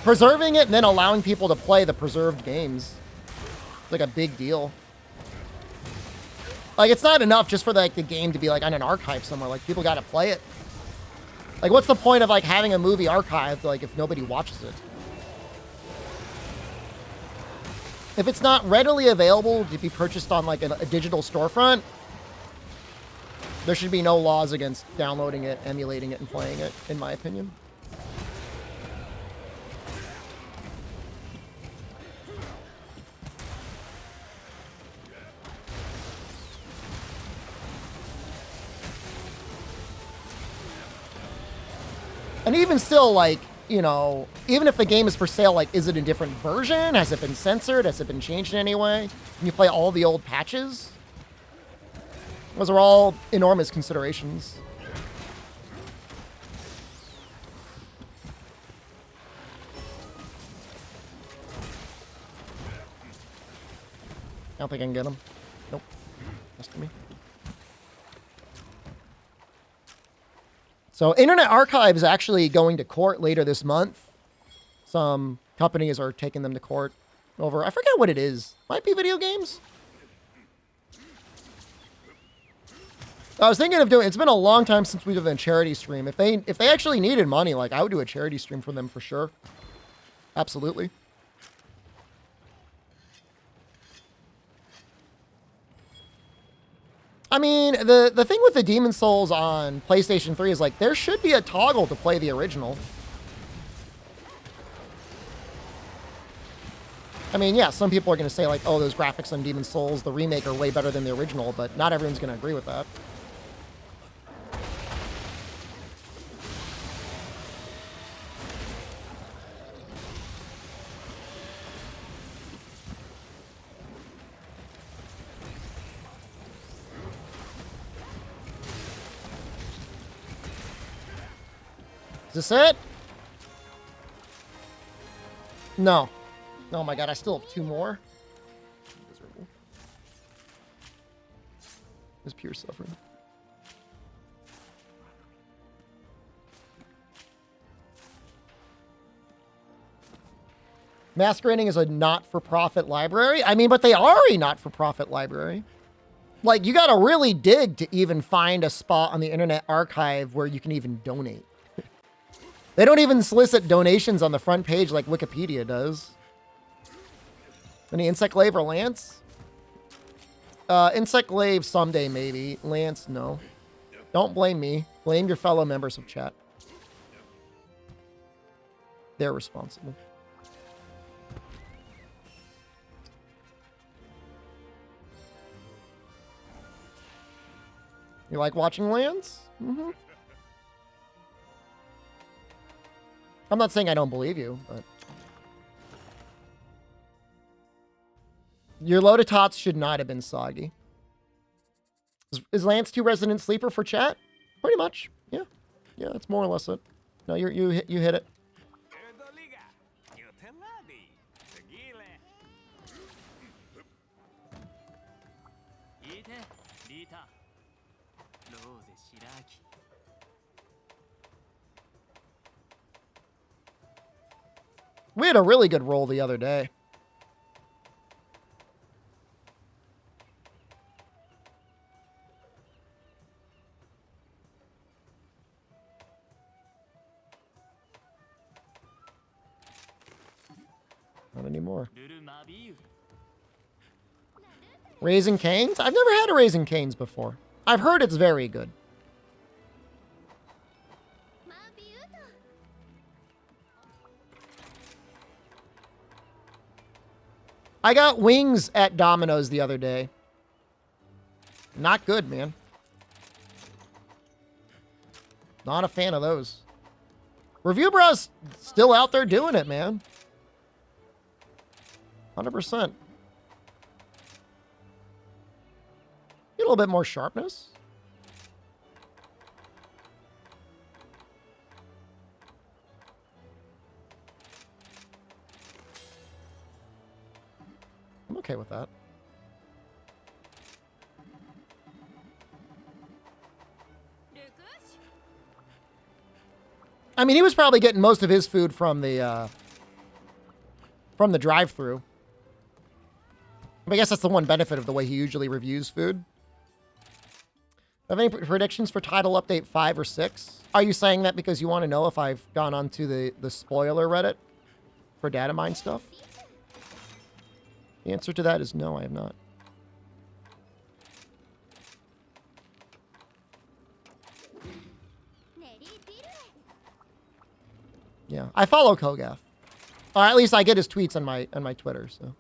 Preserving it and then allowing people to play the preserved games. It's, like, a big deal. Like, it's not enough just for, like, the game to be, like, on an archive somewhere. Like, people gotta play it. Like, what's the point of, like, having a movie archived, like, if nobody watches it? If it's not readily available to be purchased on, like, a digital storefront, there should be no laws against downloading it, emulating it, and playing it, in my opinion. And even still, like, you know, even if the game is for sale, like, is it a different version? Has it been censored? Has it been changed in any way? Can you play all the old patches? Those are all enormous considerations. I don't think I can get him. Nope. That's to me. So Internet Archive is actually going to court later this month. Some companies are taking them to court over, I forget what it is. Might be video games. I was thinking of doing, it's been a long time since we've done a charity stream. If they actually needed money, like, I would do a charity stream for them for sure. Absolutely. I mean, the thing with the Demon's Souls on PlayStation 3 is, like, there should be a toggle to play the original. I mean, yeah, some people are going to say, like, oh, those graphics on Demon's Souls, the remake, are way better than the original, but not everyone's going to agree with that. Is this it? No. Oh my god, I still have 2 more. Miserable. It's pure suffering. Masquerading is a not-for-profit library? I mean, but they are a not-for-profit library. Like, you gotta really dig to even find a spot on the Internet Archive where you can even donate. They don't even solicit donations on the front page like Wikipedia does. Any Insect Glaive or Lance? Insect Glaive someday, maybe. Lance, no. Don't blame me. Blame your fellow members of chat. They're responsible. You like watching Lance? Mm-hmm. I'm not saying I don't believe you, but... Your loaded tots should not have been soggy. Is Lance 2 Resident Sleeper for chat? Pretty much. Yeah. Yeah, that's more or less it. No, you hit it. We had a really good roll the other day. Not anymore. Raising Cane's? I've never had a Raising Cane's before. I've heard it's very good. I got wings at Domino's the other day. Not good, man. Not a fan of those. Review Bros still out there doing it, man. 100%. Get a little bit more sharpness. I'm okay with that. I mean, he was probably getting most of his food from the drive-thru. I guess that's the one benefit of the way he usually reviews food. Have any predictions for Title Update 5 or 6? Are you saying that because you want to know if I've gone onto the spoiler Reddit for data mine stuff? The answer to that is no, I have not. Yeah, I follow Kogath. Or at least I get his tweets on my Twitter, so.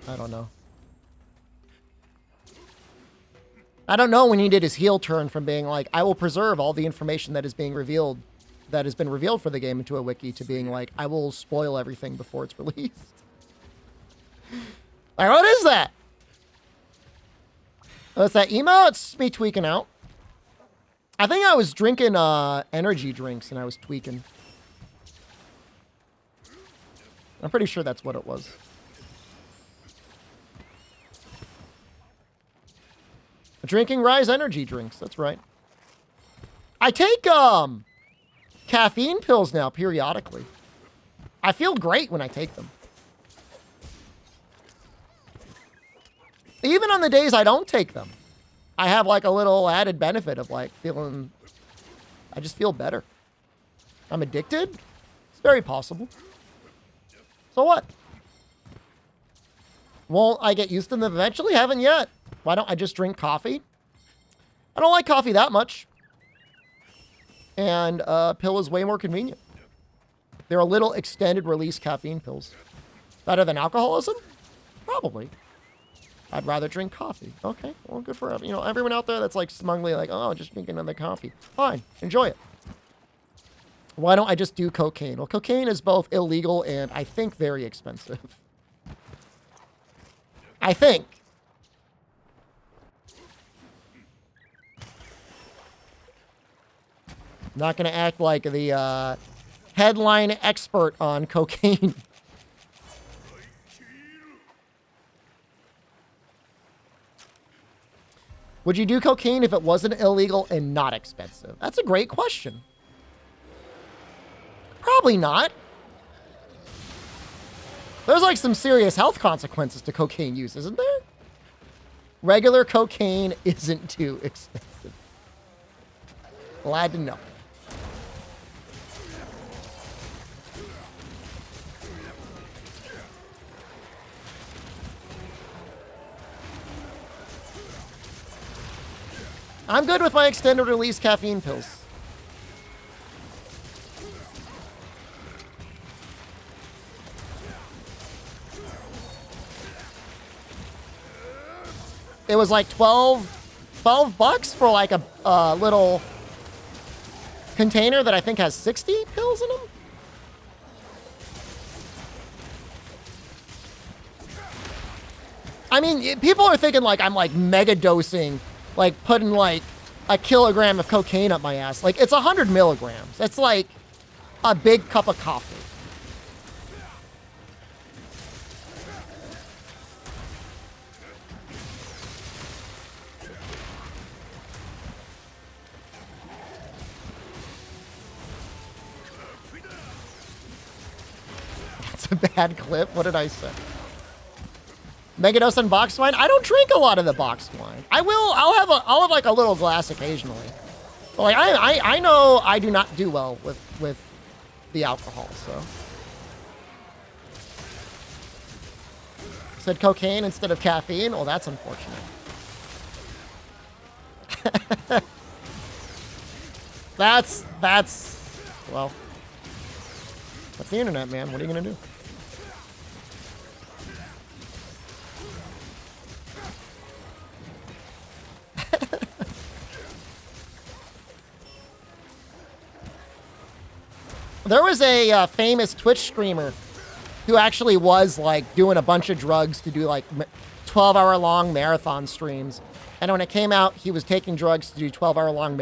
I don't know. I don't know when he did his heel turn from being like, I will preserve all the information that is being revealed, that has been revealed for the game into a wiki, to being like, I will spoil everything before it's released. Like, what is that? Oh, it's that emo? It's me tweaking out. I think I was drinking energy drinks and I was tweaking. I'm pretty sure that's what it was. Drinking Rise energy drinks, that's right. I take caffeine pills now periodically. I feel great when I take them. Even on the days I don't take them, I have like a little added benefit of like feeling, I just feel better. I'm addicted? It's very possible. So what? Won't I get used to them eventually? Haven't yet. Why don't I just drink coffee? I don't like coffee that much. And a pill is way more convenient. They're a little extended release caffeine pills. Better than alcoholism? Probably. I'd rather drink coffee. Okay, well, good for everyone out there that's like smugly like, oh, just drink another coffee. Fine, enjoy it. Why don't I just do cocaine? Well, cocaine is both illegal and I think very expensive. I think. I'm not going to act like the headline expert on cocaine. Would you do cocaine if it wasn't illegal and not expensive? That's a great question. Probably not. There's like some serious health consequences to cocaine use, isn't there? Regular cocaine isn't too expensive. Glad to know. I'm good with my extended release caffeine pills. It was like 12 bucks for like a little container that I think has 60 pills in them. I mean, people are thinking like I'm like mega dosing, like putting like a kilogram of cocaine up my ass. Like it's 100 milligrams. It's like a big cup of coffee. That's a bad clip. What did I say? Megadose and boxed wine? I don't drink a lot of the boxed wine. I'll have like a little glass occasionally. But like I know I do not do well with the alcohol, so. Said cocaine instead of caffeine? Well, that's unfortunate. That's, well, that's the internet, man. What are you gonna do? There was a famous Twitch streamer who actually was like doing a bunch of drugs to do like 12-hour-long marathon streams. And when it came out, he was taking drugs to do 12-hour-long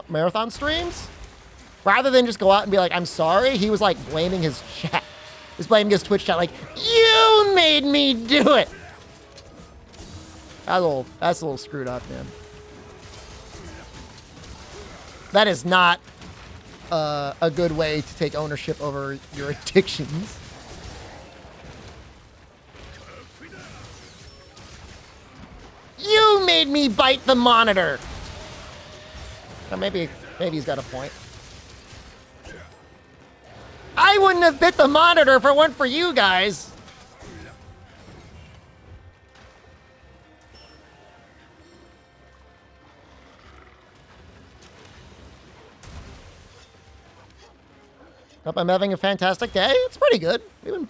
marathon streams. Rather than just go out and be like, I'm sorry, he was like blaming his chat. He was blaming his Twitch chat like, you made me do it. That's a little screwed up, man. That is not a good way to take ownership over your addictions. You made me bite the monitor. Now maybe he's got a point. I wouldn't have bit the monitor if it weren't for you guys. Hope I'm having a fantastic day. It's pretty good.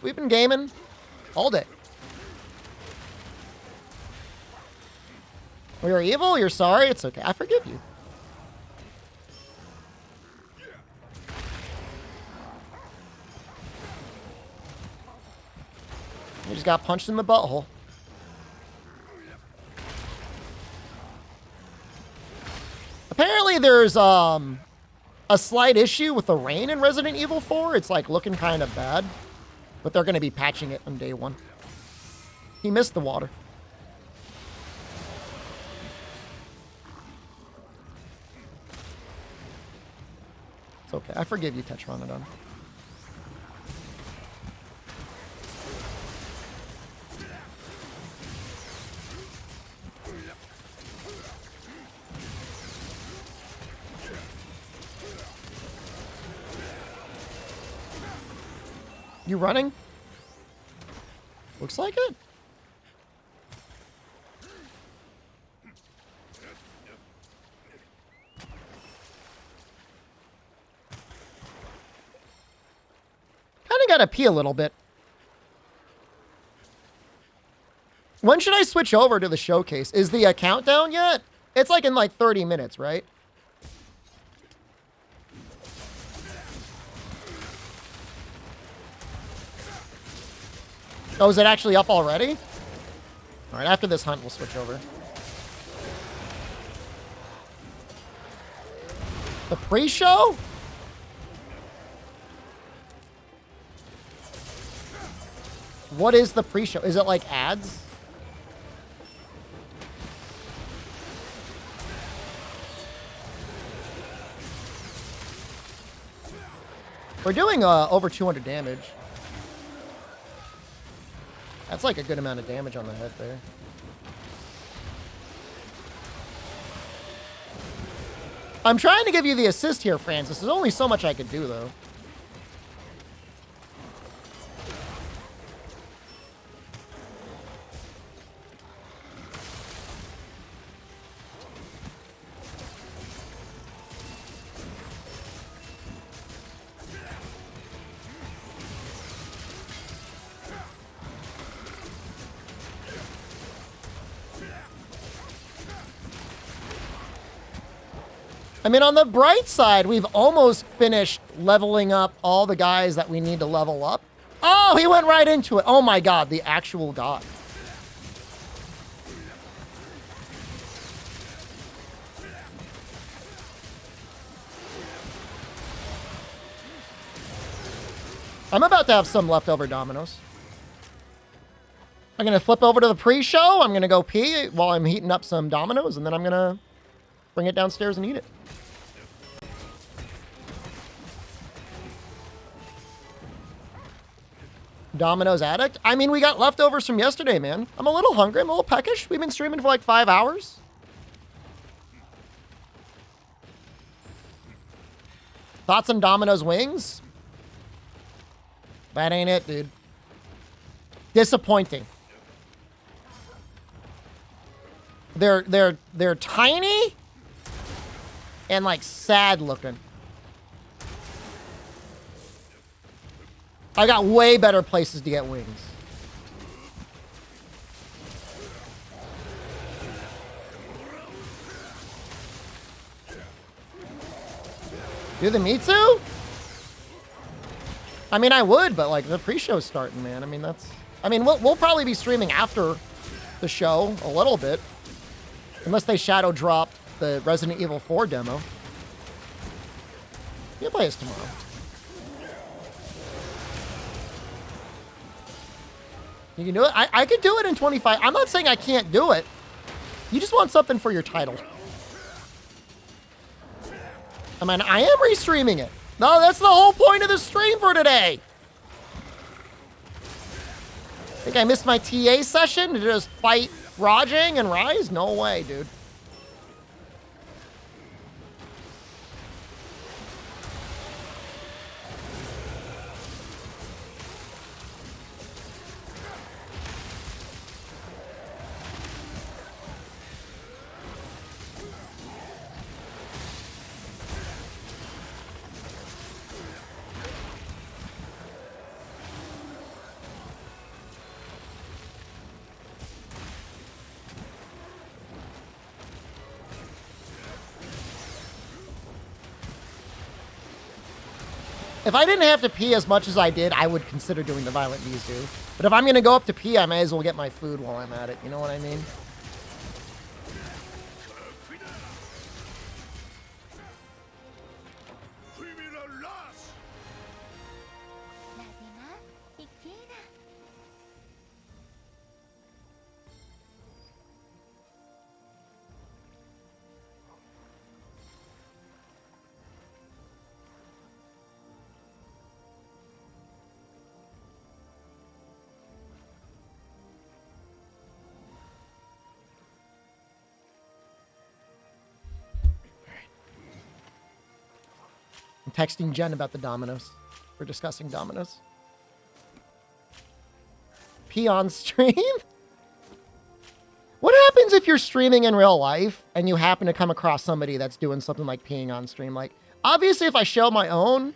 We've been gaming all day. We are evil. You're sorry. It's okay. I forgive you. You just got punched in the butthole. Apparently, there's a slight issue with the rain in Resident Evil 4. It's like looking kind of bad, but they're going to be patching it on day 1. He missed the water. It's okay. I forgive you, Tetronodon. You running? Looks like it. Kind of gotta pee a little bit. When should I switch over to the showcase? Is the countdown yet? It's like in like 30 minutes, right? Oh, is it actually up already? All right, after this hunt, we'll switch over. The pre-show? What is the pre-show? Is it like ads? We're doing over 200 damage. That's like a good amount of damage on the head there. I'm trying to give you the assist here, Francis. There's only so much I could do, though. I mean, on the bright side, we've almost finished leveling up all the guys that we need to level up. Oh, he went right into it. Oh my God, the actual god. I'm about to have some leftover dominoes. I'm going to flip over to the pre-show. I'm going to go pee while I'm heating up some dominoes, and then I'm going to bring it downstairs and eat it. Domino's addict? I mean, we got leftovers from yesterday, man. I'm a little hungry. I'm a little peckish. We've been streaming for like 5 hours. Thoughts on Domino's wings? That ain't it, dude. Disappointing. They're tiny, and like sad looking. I got way better places to get wings. Do the Mitsu? I mean, I would, but like the pre-show's starting, man. I mean, that's. I mean, we'll probably be streaming after the show a little bit, unless they shadow drop the Resident Evil 4 demo. You can play this tomorrow. You can do it. I could do it in 25. I'm not saying I can't do it. You just want something for your title. I mean, I am restreaming it. No, that's the whole point of the stream for today. Think I missed my TA session to just fight Rajang and Rise? No way, dude. If I didn't have to pee as much as I did, I would consider doing the Violent Mizu. But if I'm going to go up to pee, I may as well get my food while I'm at it. You know what I mean? Texting Jen about the Dominoes. We're discussing Dominoes. Pee on stream? What happens if you're streaming in real life and you happen to come across somebody that's doing something like peeing on stream? Like, obviously if I show my own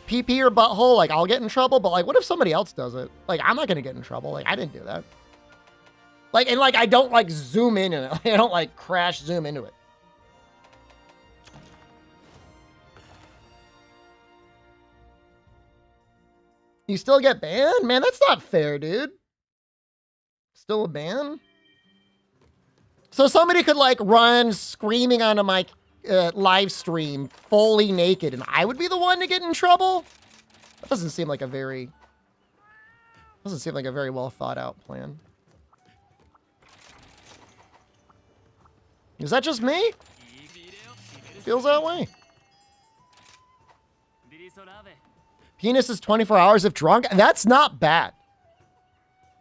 pee or butthole, like I'll get in trouble, but like what if somebody else does it? Like I'm not gonna get in trouble. Like I didn't do that. Like, and like I don't like zoom in it. I don't like crash zoom into it. You still get banned? Man, that's not fair, dude. Still a ban? So somebody could like run screaming onto my live stream fully naked and I would be the one to get in trouble? That doesn't seem like a very well thought out plan. Is that just me? Feels that way. Penis is 24 hours if drunk. That's not bad.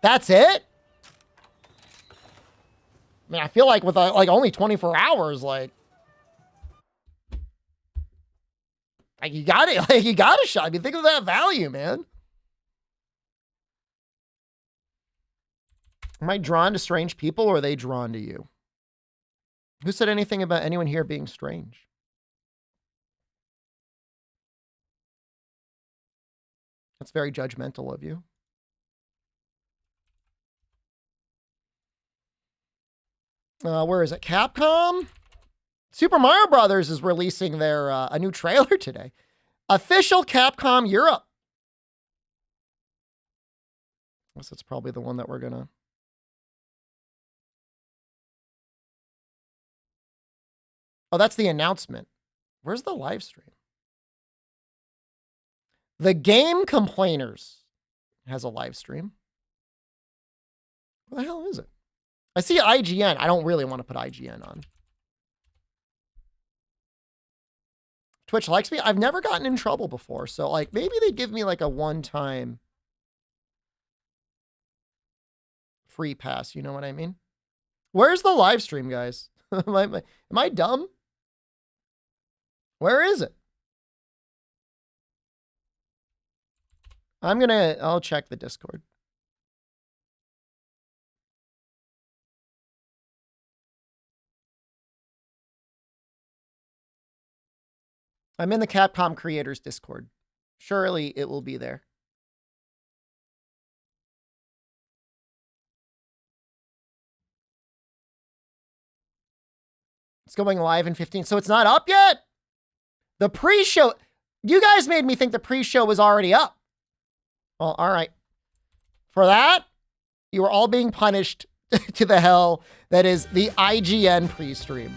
That's it? I mean, I feel like with like only 24 hours, like you got it. Like you got a shot. I mean, think of that value, man. Am I drawn to strange people or are they drawn to you? Who said anything about anyone here being strange? That's very judgmental of you. Where is it? Capcom? Super Mario Brothers is releasing their a new trailer today. Official Capcom Europe. I guess that's probably the one that we're gonna. Oh, that's the announcement. Where's the live stream? The Game Complainers has a live stream. What the hell is it? I see IGN. I don't really want to put IGN on. Twitch likes me. I've never gotten in trouble before. So like maybe they give me like a one-time free pass. You know what I mean? Where's the live stream, guys? Am I dumb? Where is it? I'll check the Discord. I'm in the Capcom Creators Discord. Surely it will be there. It's going live in 15. So it's not up yet? The pre-show. You guys made me think the pre-show was already up. Well, all right. For that, you are all being punished to the hell that is the IGN pre-stream.